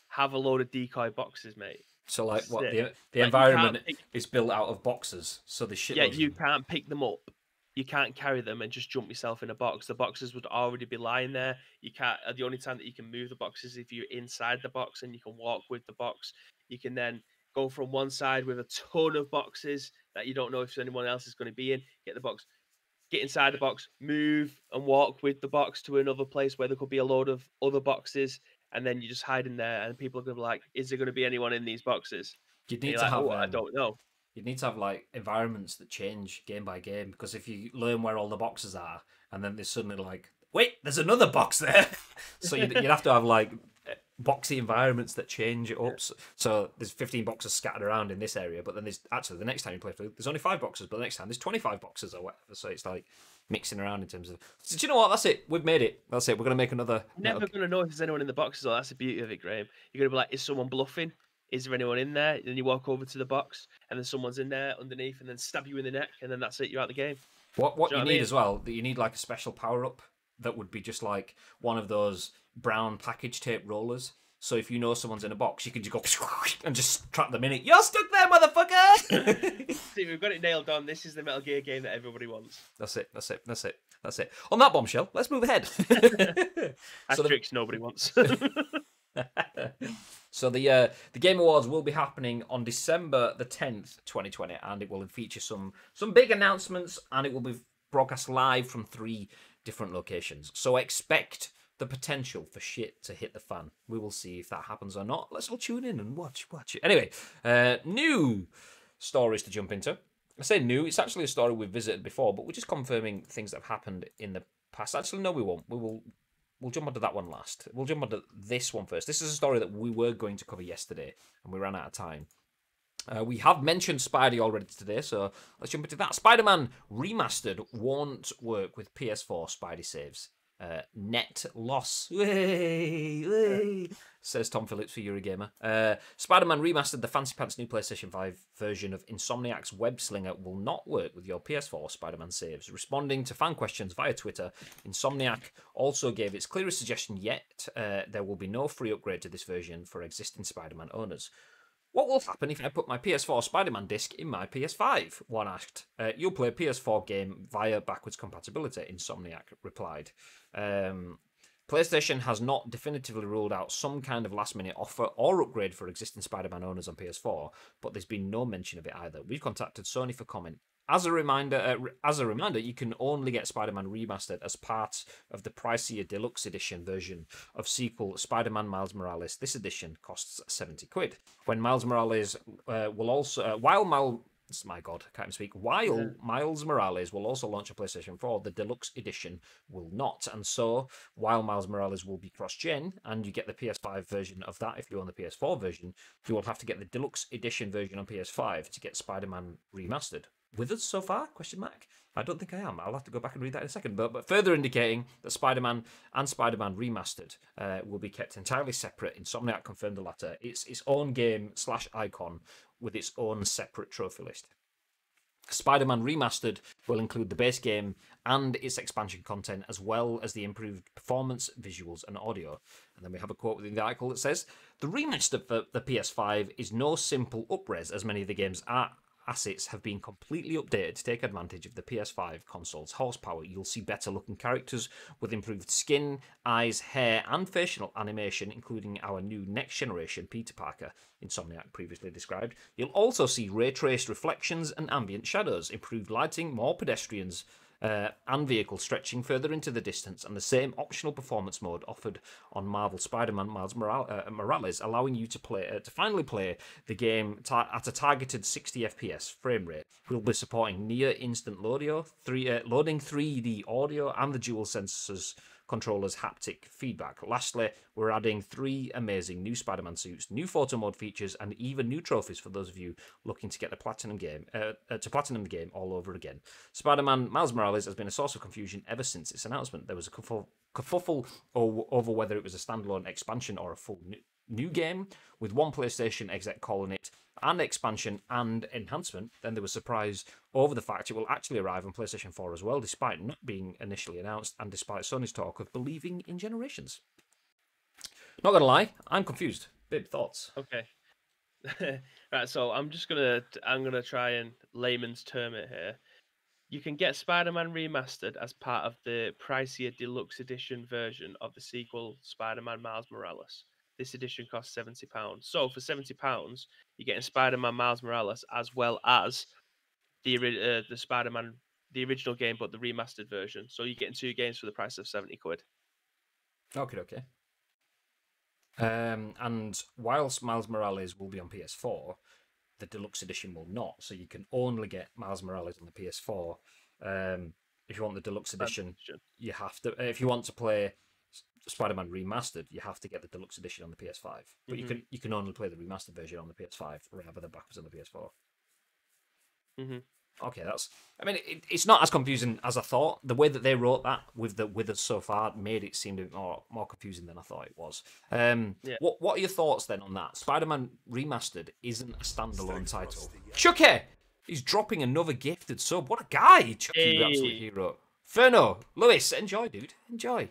Have a load of decoy boxes, mate. So like what the environment is built out of boxes, so the shit. Yeah, you can't pick them up. You can't carry them and just jump yourself in a box. The boxes would already be lying there. You can't. The only time that you can move the box is if you're inside the box and you can walk with the box. You can then go from one side with a ton of boxes that you don't know if anyone else is going to be in. Get the box, get inside the box, move and walk with the box to another place where there could be a load of other boxes, and then you just hide in there, and people are going to be like, "Is there going to be anyone in these boxes?" You'd need to have. I don't know. You'd need to have like environments that change game by game, because if you learn where all the boxes are, and then there's suddenly like, wait, there's another box there. So you'd have to have like boxy environments that change it up. So there's 15 boxes scattered around in this area, but then there's actually the next time you play through, there's only 5 boxes, but the next time there's 25 boxes or whatever. So it's like mixing around in terms of. So, do you know what? That's it. We've made it. That's it. We're gonna make another. You're never gonna know if there's anyone in the boxes. Though. That's the beauty of it, Graham. You're gonna be like, is someone bluffing? Is there anyone in there? Then you walk over to the box, and then someone's in there underneath, and then stab you in the neck, and then that's it. You're out the game. What you need as well, that you need like a special power up that would be just like one of those brown package tape rollers. So if you know someone's in a box, you can just go and just trap them in it. You're stuck there. Gear, motherfucker! See, we've got it nailed on. This is the Metal Gear game that everybody wants. That's it. On that bombshell, let's move ahead. Asterix nobody wants. So the Game Awards will be happening on December the 10th, 2020, and it will feature some big announcements, and it will be broadcast live from 3 different locations. So expect the potential for shit to hit the fan. We will see if that happens or not. Let's all tune in and watch it. Anyway, new stories to jump into. I say new, it's actually a story we've visited before, but we're just confirming things that have happened in the past. Actually, no, we won't. We'll jump onto that one last. We'll jump onto this one first. This is a story that we were going to cover yesterday, and we ran out of time. We have mentioned Spidey already today, so let's jump into that. Spider-Man Remastered won't work with PS4 Spidey saves. Net loss. Says Tom Phillips for Eurogamer. Spider-Man Remastered, the fancy pants new PlayStation 5 version of Insomniac's Web Slinger, will not work with your PS4 Spider-Man saves. Responding to fan questions via Twitter, Insomniac also gave its clearest suggestion yet. There will be no free upgrade to this version for existing Spider-Man owners. What will happen if I put my PS4 Spider-Man disc in my PS5? One asked. You'll play a PS4 game via backwards compatibility, Insomniac replied. PlayStation has not definitively ruled out some kind of last-minute offer or upgrade for existing Spider-Man owners on PS4, but there's been no mention of it either. We've contacted Sony for comment. As a reminder, you can only get Spider-Man Remastered as part of the pricier deluxe edition version of sequel Spider-Man Miles Morales. This edition costs £70. When Miles Morales While Miles Morales will also launch on PlayStation 4, the deluxe edition will not. And so, while Miles Morales will be cross-gen, and you get the PS5 version of that if you own the PS4 version, you will have to get the deluxe edition version on PS5 to get Spider-Man Remastered. With us so far? Question mark. I don't think I am. I'll have to go back and read that in a second. But further indicating that Spider-Man and Spider-Man Remastered will be kept entirely separate. Insomniac confirmed the latter. It's its own game / icon with its own separate trophy list. Spider-Man Remastered will include the base game and its expansion content, as well as the improved performance, visuals, and audio. And then we have a quote within the article that says, "The remaster for the PS5 is no simple upres, as many of the game's assets have been completely updated to take advantage of the PS5 console's horsepower. You'll see better looking characters with improved skin, eyes, hair, and facial animation, including our new next generation Peter Parker," Insomniac previously described. "You'll also see ray-traced reflections and ambient shadows, improved lighting, more pedestrians and vehicles stretching further into the distance, and the same optional performance mode offered on Marvel Spider-Man Miles Morales, allowing you to finally play the game at a targeted 60 FPS frame rate. We'll be supporting near instant loading 3D audio, and the dual sensors controller's haptic feedback. Lastly, we're adding 3 amazing new Spider-Man suits, new photo mode features, and even new trophies for those of you looking to get the platinum the game all over again. Spider-Man Miles Morales has been a source of confusion ever since its announcement. There was a kerfuffle over whether it was a standalone expansion or a full new game, with one PlayStation exec calling it an expansion and enhancement. Then there was surprise over the fact it will actually arrive on PlayStation 4 as well, despite not being initially announced, and despite Sony's talk of believing in generations. Not gonna lie, I'm confused. Bib, thoughts? Okay. Right, so I'm gonna try and layman's term it here. You can get Spider-Man Remastered as part of the pricier deluxe edition version of the sequel Spider-Man Miles Morales. This edition costs £70. So for £70, you're getting Spider-Man Miles Morales as well as the Spider-Man, the original game, but the remastered version. So you're getting 2 games for the price of £70. Okay. And whilst Miles Morales will be on PS4, the deluxe edition will not. So you can only get Miles Morales on the PS4. If you want the deluxe edition, you have to. If you want to play Spider-Man Remastered, you have to get the deluxe edition on the PS5. But you can only play the remastered version on the PS5 rather than backwards on the PS4. Okay, it's not as confusing as I thought. The way that they wrote that with us so far made it seem more confusing than I thought it was. What are your thoughts then on that? Spider-Man Remastered isn't a standalone title. Chucky! He's dropping another gifted sub. What a guy! Chucky, the absolute hero. Ferno, Lewis, enjoy, dude. Enjoy.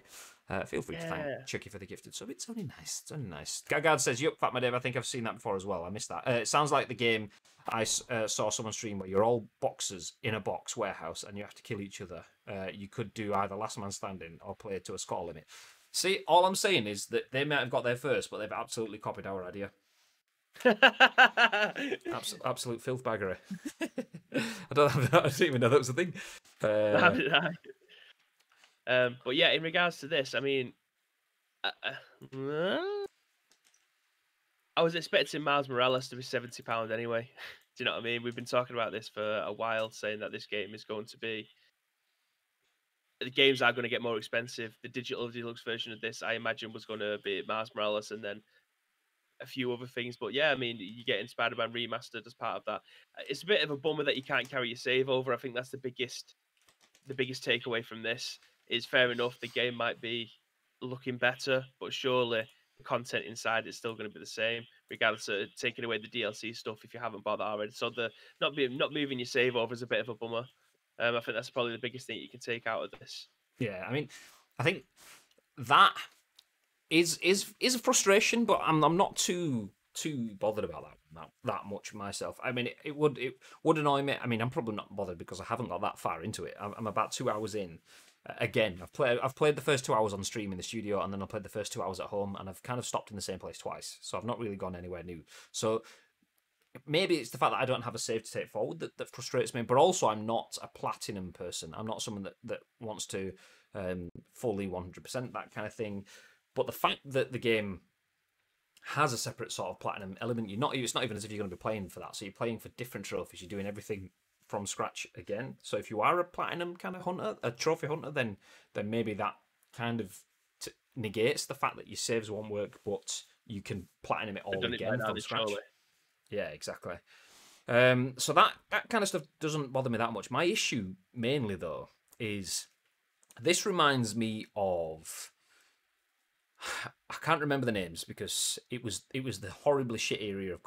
Feel free to thank Yeah. Chucky for the gifted sub. It's only nice. It's only nice. Gagard says, "Yup, Fat My Dave. I think I've seen that before as well. I missed that. It sounds like the game I saw someone stream where you're all boxers in a box warehouse and you have to kill each other. You could do either Last Man Standing or play to a score limit. See, all I'm saying is that they might have got there first, but they've absolutely copied our idea. Absolute filth baggery. I don't even know that was a thing. But yeah, in regards to this, I mean, I was expecting Miles Morales to be £70 anyway. Do you know what I mean? We've been talking about this for a while, saying that this game is going to be. The games are going to get more expensive. The digital deluxe version of this, I imagine, was going to be Miles Morales and then a few other things. But yeah, I mean, you're getting Spider-Man Remastered as part of that. It's a bit of a bummer that you can't carry your save over. I think that's the biggest takeaway from this. Is fair enough. The game might be looking better, but surely the content inside is still going to be the same, regardless of taking away the DLC stuff if you haven't bought that already. So the not moving your save over is a bit of a bummer. I think that's probably the biggest thing you can take out of this. Yeah, I mean, I think that is a frustration, but I'm not too bothered about that much myself. I mean, it would annoy me. I mean, I'm probably not bothered because I haven't got that far into it. I'm about 2 hours in. Again, I've played the first 2 hours on stream in the studio, and then I played the first 2 hours at home, and I've kind of stopped in the same place twice. So I've not really gone anywhere new. So maybe it's the fact that I don't have a save to take forward that frustrates me, but also I'm not a platinum person. I'm not someone that wants to fully 100% that kind of thing. But the fact that the game has a separate sort of platinum element, it's not even as if you're going to be playing for that. So you're playing for different trophies. You're doing everything from scratch again. So if you are a platinum kind of hunter, a trophy hunter, then maybe that kind of negates the fact that your saves won't work, but you can platinum it all again from scratch. Surely. Yeah, exactly. So that kind of stuff doesn't bother me that much. My issue mainly though is this reminds me of, I can't remember the names because it was the horribly shit era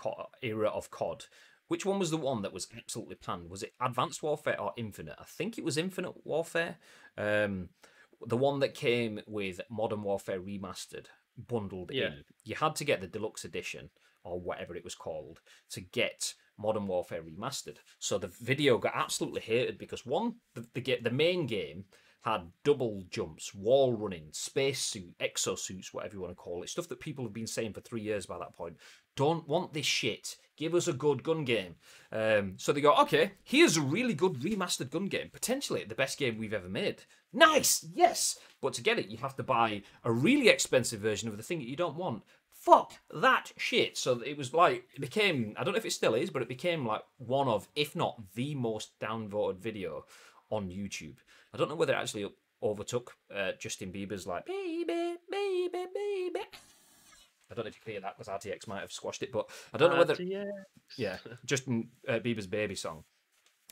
of COD. Which one was the one that was absolutely panned? Was it Advanced Warfare or Infinite? I think it was Infinite Warfare. The one that came with Modern Warfare Remastered bundled in. You had to get the deluxe edition or whatever it was called to get Modern Warfare Remastered. So the video got absolutely hated because one, the main game had double jumps, wall running, spacesuit, exosuits, whatever you want to call it. Stuff that people have been saying for 3 years by that point. Don't want this shit. Give us a good gun game. So they go, okay, here's a really good remastered gun game. Potentially the best game we've ever made. Nice, yes! But to get it, you have to buy a really expensive version of the thing that you don't want. Fuck that shit. So it was like, it became, I don't know if it still is, but it became like one of, if not the most downvoted video on YouTube. I don't know whether it actually overtook Justin Bieber's like, baby, baby, baby. I don't know if you can hear that because RTX might have squashed it, but I don't know whether... Yeah, Justin Bieber's Baby song.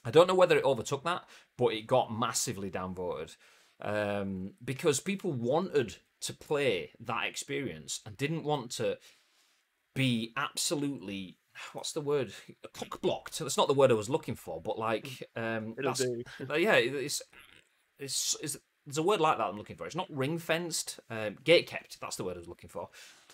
I don't know whether it overtook that, but it got massively downvoted because people wanted to play that experience and didn't want to be absolutely... What's the word? Cock-blocked. That's not the word I was looking for, but like... yeah, there's a word like that I'm looking for. It's not ring-fenced. Gate-kept, that's the word I was looking for.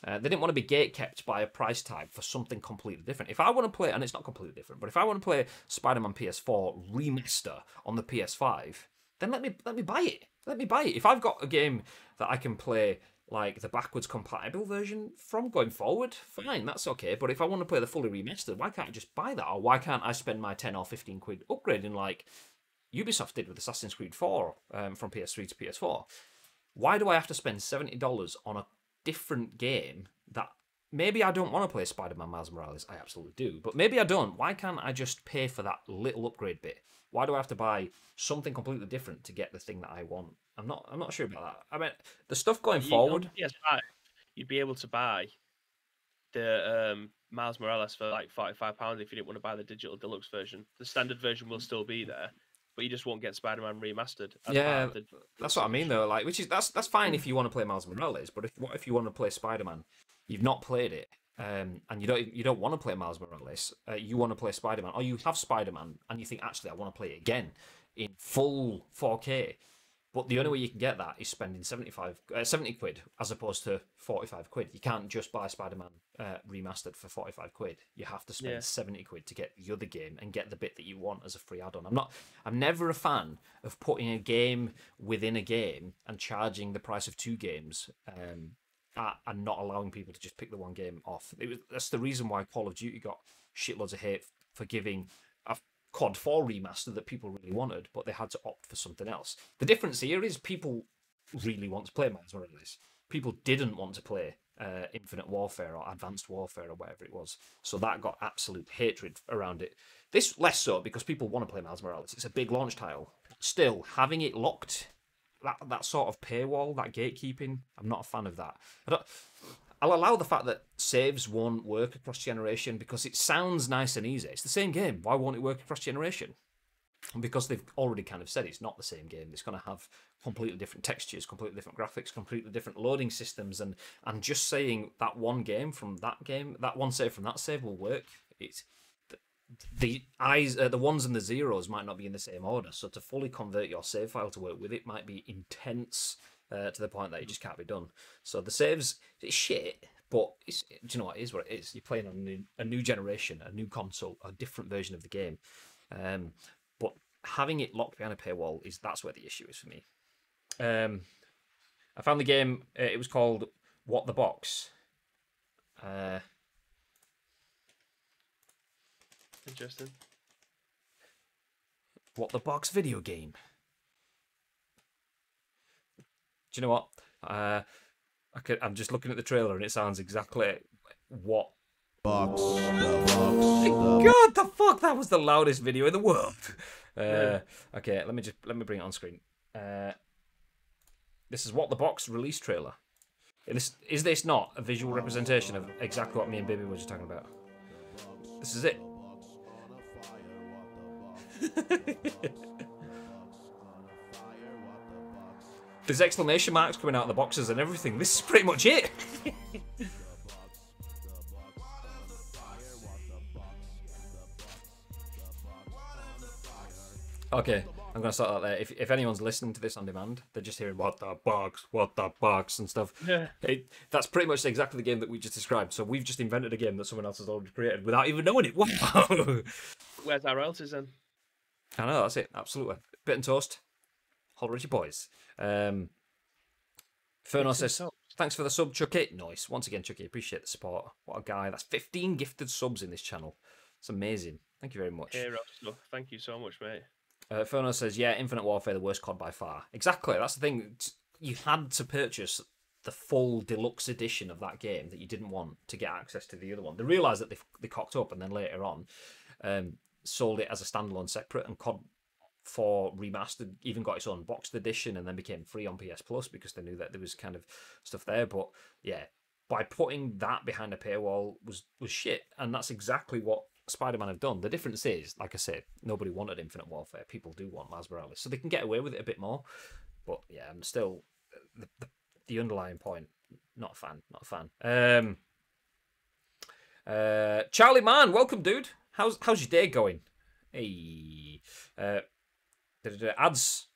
They didn't want to be gate-kept by a price tag for something completely different. If I want to play, and it's not completely different, but if I want to play Spider-Man PS4 Remaster on the PS5, then let me buy it. Let me buy it. If I've got a game that I can play like the backwards compatible version from going forward, fine, that's okay. But if I want to play the fully remastered, why can't I just buy that? Or why can't I spend my 10 or 15 quid upgrading like Ubisoft did with Assassin's Creed 4 from PS3 to PS4? Why do I have to spend $70 on a different game that maybe I don't want to play Spider-Man Miles Morales? I absolutely do, but maybe I don't. Why can't I just pay for that little upgrade bit? Why do I have to buy something completely different to get the thing that I want? I'm not sure about that. I mean, the stuff going forward. Yes, you'd be able to buy the Miles Morales for like £45 if you didn't want to buy the digital deluxe version. The standard version will still be there, but you just won't get Spider-Man Remastered. Yeah, that's what I mean though. Like, that's fine if you want to play Miles Morales, but what if you want to play Spider-Man? You've not played it, and you don't want to play Miles Morales. You want to play Spider-Man, or you have Spider-Man, and you think actually I want to play it again in full 4K. But the only way you can get that is spending 70 quid as opposed to 45 quid. You can't just buy Spider-Man Remastered for 45 quid. You have to spend 70 quid to get the other game and get the bit that you want as a free add-on. I'm never a fan of putting a game within a game and charging the price of two games and not allowing people to just pick the one game off. That's the reason why Call of Duty got shitloads of hate for giving a COD 4 remaster that people really wanted, but they had to opt for something else. The difference here is people really want to play Miles Morales. People didn't want to play Infinite Warfare or Advanced Warfare or whatever it was. So that got absolute hatred around it. This less so because people want to play Miles Morales. It's a big launch title. Still, having it locked, that sort of paywall, that gatekeeping, I'm not a fan of that. I'll allow the fact that saves won't work across generation because it sounds nice and easy. It's the same game. Why won't it work across generation? And because they've already kind of said it's not the same game. It's going to have completely different textures, completely different graphics, completely different loading systems, and just saying that one game from that game, that one save from that save will work. It's the ones and the zeros might not be in the same order. So to fully convert your save file to work with it might be intense. To the point that it just can't be done. So the saves, it's shit, but do you know what? It is what it is. You're playing on a new generation, a new console, a different version of the game. But having it locked behind a paywall, that's where the issue is for me. I found the game, it was called What the Box. Interesting. What the Box video game. Do you know what? I'm just looking at the trailer and it sounds exactly what Box. God, the fuck! That was the loudest video in the world. Okay, let me bring it on screen. This is What the Box release trailer. Is this not a visual representation of exactly what me and Baby were just talking about? This is it. There's exclamation marks coming out of the boxes and everything. This is pretty much it. Okay, I'm going to start that there. If anyone's listening to this on demand, they're just hearing what the box and stuff. Yeah. That's pretty much exactly the game that we just described. So we've just invented a game that someone else has already created without even knowing it. Wow. Where's our royalties then? I know, that's it. Absolutely. Bit and toast. Hold your boys. Ferno says, thanks for the sub, Chucky. Nice. Once again, Chucky, appreciate the support. What a guy. That's 15 gifted subs in this channel. It's amazing. Thank you very much. Hero stuff. Thank you so much, mate. Ferno says, yeah, Infinite Warfare, the worst COD by far. Exactly. That's the thing. You had to purchase the full deluxe edition of that game that you didn't want to get access to the other one. They realised that they cocked up and then later on sold it as a standalone separate, and COD 4 Remastered even got its own boxed edition and then became free on PS Plus because they knew that there was kind of stuff there. But yeah, by putting that behind a paywall was shit, and that's exactly what Spider-Man have done. The difference is, like I said, nobody wanted Infinite Warfare. People do want Miles Morales, so they can get away with it a bit more. But yeah, I'm still the underlying point. Not a fan. Charlie Man, welcome, dude. How's your day going? Hey, ads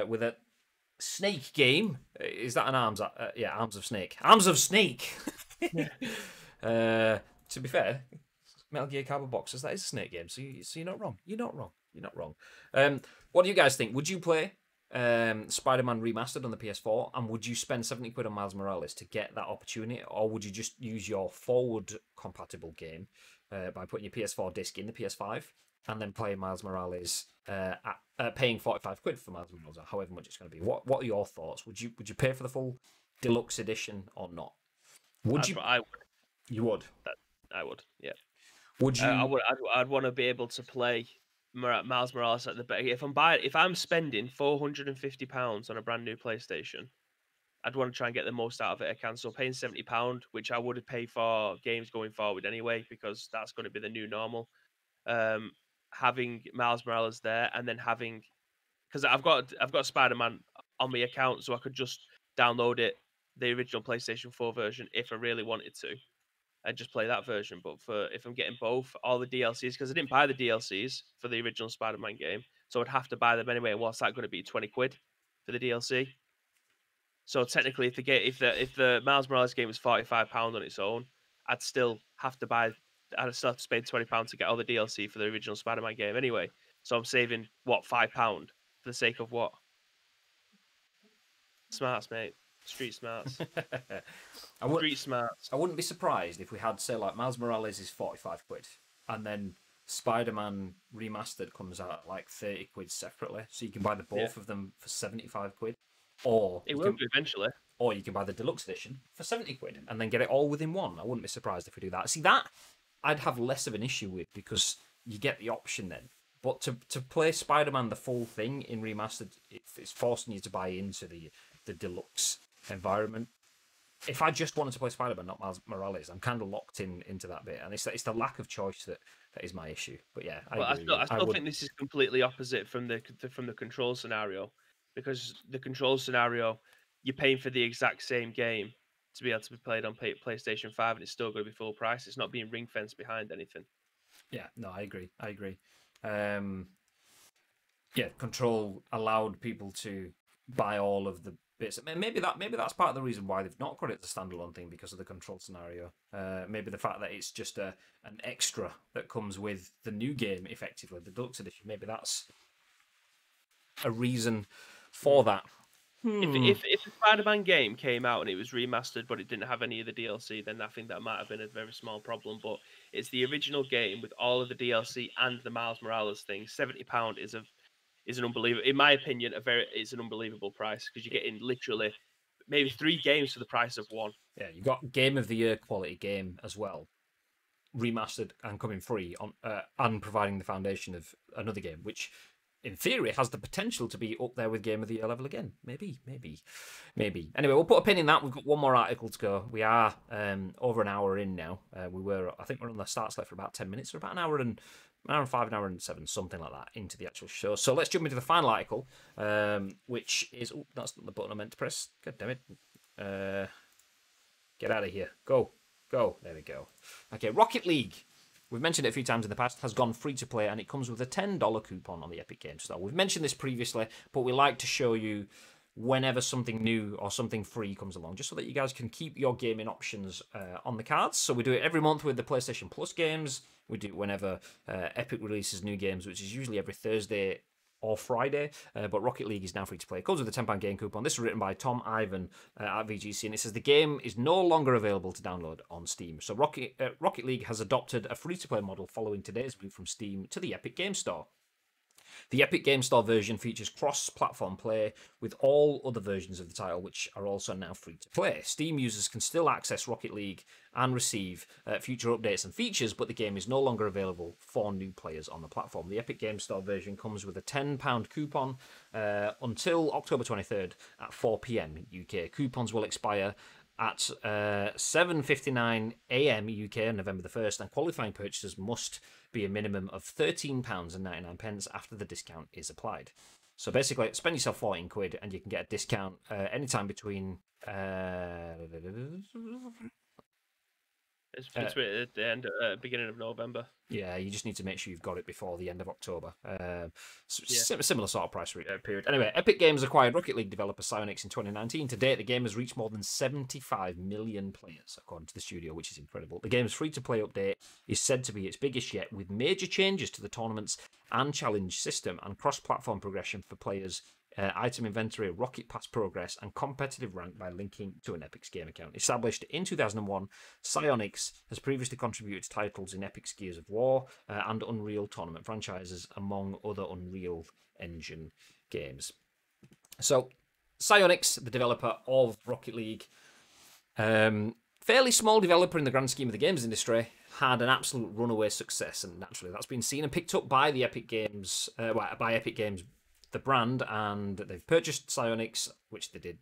with a snake game. Is that an arms? Yeah, Arms of Snake. Arms of Snake. To be fair, Metal Gear Cardboard Boxes, that is a Snake game. So you're not wrong. You're not wrong. What do you guys think? Would you play Spider-Man Remastered on the PS4, and would you spend 70 quid on Miles Morales to get that opportunity, or would you just use your forward compatible game by putting your PS4 disc in the PS5 and then playing Miles Morales paying 45 quid for Miles Morales, or however much it's going to be? What are your thoughts? Would you pay for the full deluxe edition or not? Would you? I would. You would. I would. Yeah. Would you? I'd want to be able to play Miles Morales at the back. If I'm spending £450 on a brand new PlayStation, I'd want to try and get the most out of it I can. So paying £70, which I would pay for games going forward anyway, because that's going to be the new normal. Having Miles Morales there, and then because I've got Spider-Man on my account, so I could just download the original PlayStation 4 version if I really wanted to, and just play that version. But if I'm getting all the DLCs, because I didn't buy the DLCs for the original Spider-Man game, so I'd have to buy them anyway. And what's that going to be? 20 quid for the DLC. So technically, if the Miles Morales game was £45 on its own, I'd still have to spend £20 to get all the DLC for the original Spider-Man game anyway. So I'm saving what, £5 for the sake of what? Smarts, mate. Street smarts. Street smarts. I wouldn't be surprised if we had, say, like Miles Morales is 45 quid, and then Spider-Man Remastered comes out at like 30 quid separately, so you can buy the both of them for 75 quid. Or it will be eventually. Or you can buy the deluxe edition for 70 quid and then get it all within one. I wouldn't be surprised if we do that. See, that I'd have less of an issue with because you get the option then. But to play Spider-Man the full thing in Remastered, it's forcing you to buy into the deluxe environment. If I just wanted to play Spider-Man, not Miles Morales, I'm kind of locked into that bit. And it's the lack of choice that is my issue. But yeah, I still think this is completely opposite from the control scenario. Because the control scenario, you're paying for the exact same game to be able to be played on PlayStation 5, and it's still going to be full price. It's not being ring-fenced behind anything. Yeah, no, I agree. Yeah, control allowed people to buy all of the bits. Maybe that's part of the reason why they've not got it as a standalone thing, because of the control scenario. Maybe the fact that it's just an extra that comes with the new game, effectively, the deluxe edition. Maybe that's a reason for that. If the Spider-Man game came out and it was remastered but it didn't have any of the DLC, then I think that might have been a very small problem. But it's the original game with all of the DLC and the Miles Morales thing. £70 is an unbelievable, in my opinion, it's an unbelievable price, because you're getting literally maybe 3 games for the price of 1. Yeah, you got Game of the Year quality game as well, remastered and coming free on and providing the foundation of another game, which in theory has the potential to be up there with Game of the Year level again. Maybe. Anyway, we'll put a pin in that. We've got one more article to go. We are over an hour in now. I think we're on the start slot for about 10 minutes, or about an hour and 5, an hour and 7, something like that, into the actual show. So let's jump into the final article, which is... Oh, that's not the button I meant to press. God damn it. Get out of here. Go. There we go. Okay, Rocket League. We've mentioned it a few times in the past, has gone free to play, and it comes with a $10 coupon on the Epic Games Store. We've mentioned this previously, but we like to show you whenever something new or something free comes along, just so that you guys can keep your gaming options on the cards. So we do it every month with the PlayStation Plus games. We do it whenever Epic releases new games, which is usually every Thursday or Friday, but Rocket League is now free to play. It comes with a £10 game coupon. This is written by Tom Ivan at VGC, and it says the game is no longer available to download on Steam. So Rocket League has adopted a free-to-play model following today's move from Steam to the Epic Game Store. The Epic Game Store version features cross-platform play with all other versions of the title, which are also now free to play. Steam users can still access Rocket League and receive future updates and features, but the game is no longer available for new players on the platform. The Epic Game Store version comes with a £10 coupon until October 23rd at 4 p.m. UK. Coupons will expire at 7:59 a.m. UK on November the 1st, and qualifying purchases must be a minimum of £13.99 after the discount is applied. So basically, spend yourself 14 quid and you can get a discount anytime between... It's at the end, beginning of November. Yeah, you just need to make sure you've got it before the end of October. Similar sort of price period. Anyway, Epic Games acquired Rocket League developer Psyonix in 2019. To date, the game has reached more than 75 million players, according to the studio, which is incredible. The game's free-to-play update is said to be its biggest yet, with major changes to the tournaments and challenge system and cross-platform progression for players, item inventory, rocket pass progress, and competitive rank by linking to an Epic's game account. Established in 2001, Psyonix has previously contributed to titles in Epic's Gears of War and Unreal Tournament franchises, among other Unreal Engine games. So, Psyonix, the developer of Rocket League, fairly small developer in the grand scheme of the games industry, had an absolute runaway success, and naturally that's been seen and picked up by the Epic Games, by Epic Games, the brand, and they've purchased Psyonix, which they did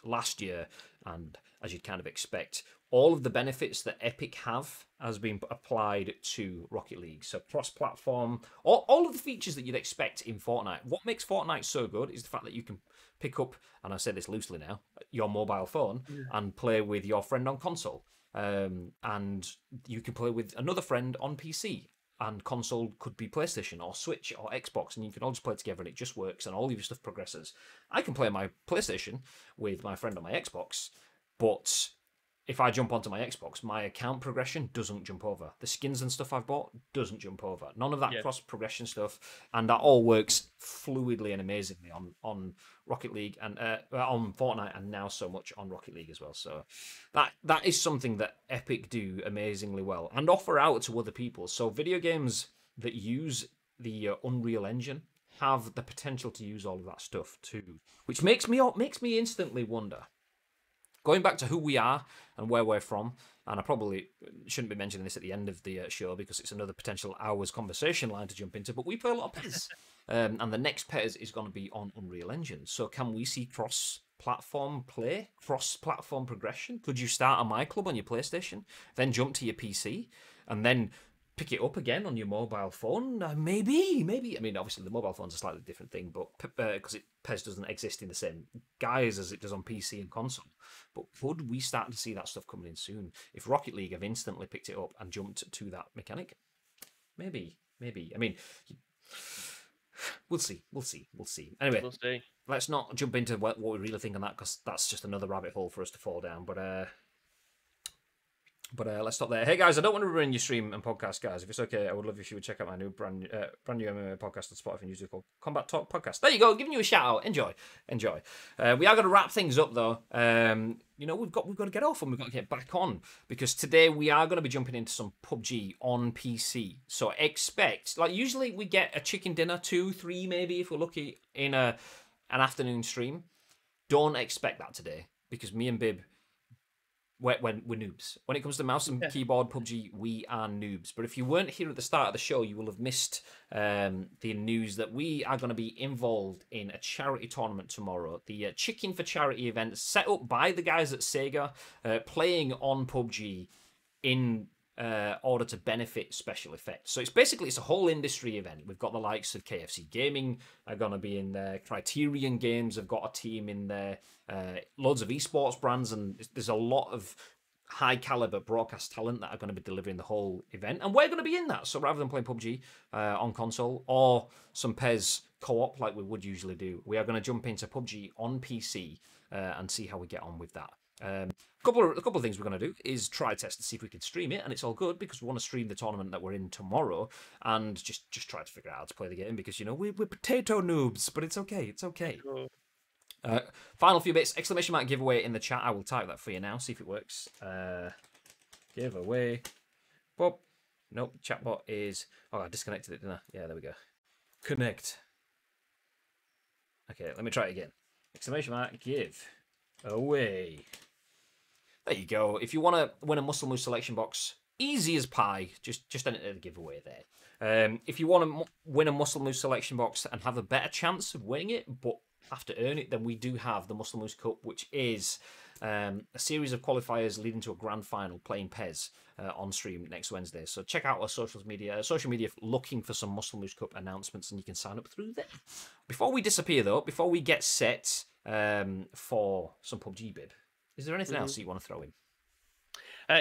last year, and as you'd kind of expect, all of the benefits that Epic have has been applied to Rocket League. So cross-platform, all of the features that you'd expect in Fortnite. What makes Fortnite so good is the fact that you can pick up, and I say this loosely now, your mobile phone and play with your friend on console. And you can play with another friend on PC. and console could be PlayStation or Switch or Xbox, and you can all just play together and it just works and all of your stuff progresses. I can play my PlayStation with my friend on my Xbox, but if I jump onto my Xbox, my account progression doesn't jump over. The skins and stuff I've bought doesn't jump over. None of that cross progression stuff, and that all works fluidly and amazingly on Rocket League and on Fortnite, and now so much on Rocket League as well. So that is something that Epic do amazingly well and offer out to other people. So video games that use the Unreal Engine have the potential to use all of that stuff too, which makes me instantly wonder. Going back to who we are and where we're from, and I probably shouldn't be mentioning this at the end of the show because it's another potential hours conversation line to jump into, but we play a lot of PES. And the next PES is going to be on Unreal Engine. So can we see cross-platform play, cross-platform progression? Could you start a My Club on your PlayStation, then jump to your PC, and then pick it up again on your mobile phone? Maybe. I mean, obviously the mobile phone's a slightly different thing, but because PES doesn't exist in the same guise as it does on PC and console. But would we start to see that stuff coming in soon? If Rocket League have instantly picked it up and jumped to that mechanic, maybe. I mean, we'll see. Anyway, We'll see. Let's not jump into what we really think on that because that's just another rabbit hole for us to fall down. But let's stop there. Hey guys, I don't want to ruin your stream and podcast, guys. If it's okay, I would love if you would check out my new brand new MMA podcast on Spotify and YouTube called Combat Talk Podcast. There you go, giving you a shout out. Enjoy. We are going to wrap things up though. We've got to get off and we've got to get back on because today we are going to be jumping into some PUBG on PC. So expect, like usually we get a chicken dinner, 2, 3 maybe if we're lucky in an afternoon stream. Don't expect that today because me and Bib. We're noobs. When it comes to mouse and keyboard PUBG, we are noobs. But if you weren't here at the start of the show, you will have missed the news that we are going to be involved in a charity tournament tomorrow. The Chicken for Charity event set up by the guys at Sega, playing on PUBG in order to benefit special effects. So it's a whole industry event. We've got the likes of KFC Gaming are going to be in there. Criterion Games have got a team in there. Loads of esports brands, and there's a lot of high caliber broadcast talent that are going to be delivering the whole event, and we're going to be in that. So rather than playing PUBG on console or some PES co-op like we would usually do, we are going to jump into PUBG on PC and see how we get on with that. A couple of things we're going to do is try test to see if we can stream it, and it's all good because we want to stream the tournament that we're in tomorrow and just try to figure out how to play the game because we're potato noobs, but it's okay. Cool. Final few bits, exclamation mark giveaway in the chat. I will type that for you now, see if it works. Giveaway. Bob. Nope, chatbot is... Oh, I disconnected it, didn't I? Yeah, there we go. Connect. Okay, let me try it again. Exclamation mark give away. There you go. If you want to win a Muscle Moose selection box, easy as pie, just enter the giveaway there. If you want to win a Muscle Moose selection box and have a better chance of winning it, but have to earn it, then we do have the Muscle Moose Cup, which is a series of qualifiers leading to a grand final playing PES on stream next Wednesday. So check out our social media looking for some Muscle Moose Cup announcements, and you can sign up through there. Before we disappear though, before we get set for some PUBG, Bib, is there anything else you want to throw in?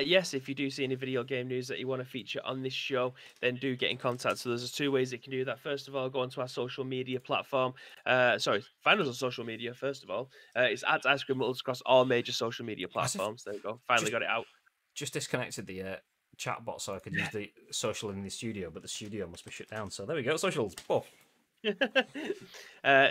Yes, if you do see any video game news that you want to feature on this show, then do get in contact. So there's 2 ways you can do that. First of all, go onto our social media platform. Find us on social media, first of all. It's at Ice Cream Muddles across all major social media platforms. There we go. Finally got it out. Just disconnected the chat bot so I could use the social in the studio, but the studio must be shut down. So there we go, socials. Oh.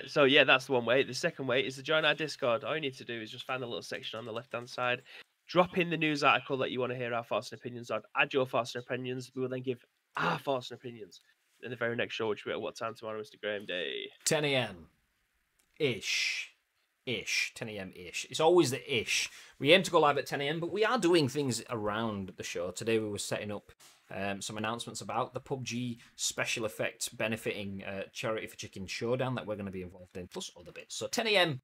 So yeah, that's the one way. The second way is to join our Discord. All you need to do is just find the little section on the left-hand side. Drop in the news article that you want to hear our thoughts and opinions on. Add your thoughts and opinions. We will then give our thoughts and opinions in the very next show, which will be at what time tomorrow, Mr. Graham Day? 10 a.m. Ish. 10 a.m. ish. It's always the ish. We aim to go live at 10 a.m., but we are doing things around the show. Today we were setting up some announcements about the PUBG special effects benefiting Charity for Chicken Showdown that we're going to be involved in, plus other bits. So 10 a.m.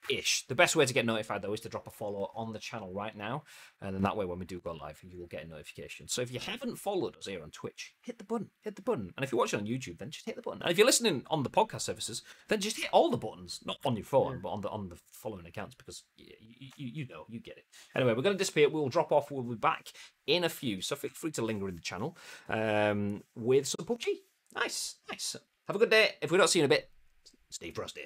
ish. The best way to get notified, though, is to drop a follow on the channel right now. And then that way, when we do go live, you will get a notification. So if you haven't followed us here on Twitch, hit the button. Hit the button. And if you're watching on YouTube, then just hit the button. And if you're listening on the podcast services, then just hit all the buttons. Not on your phone, but on the following accounts, because you know, you get it. Anyway, we're going to disappear. We'll drop off. We'll be back in a few. So feel free to linger in the channel with some PUBG. Nice. Have a good day. If we don't see you in a bit, stay frosty.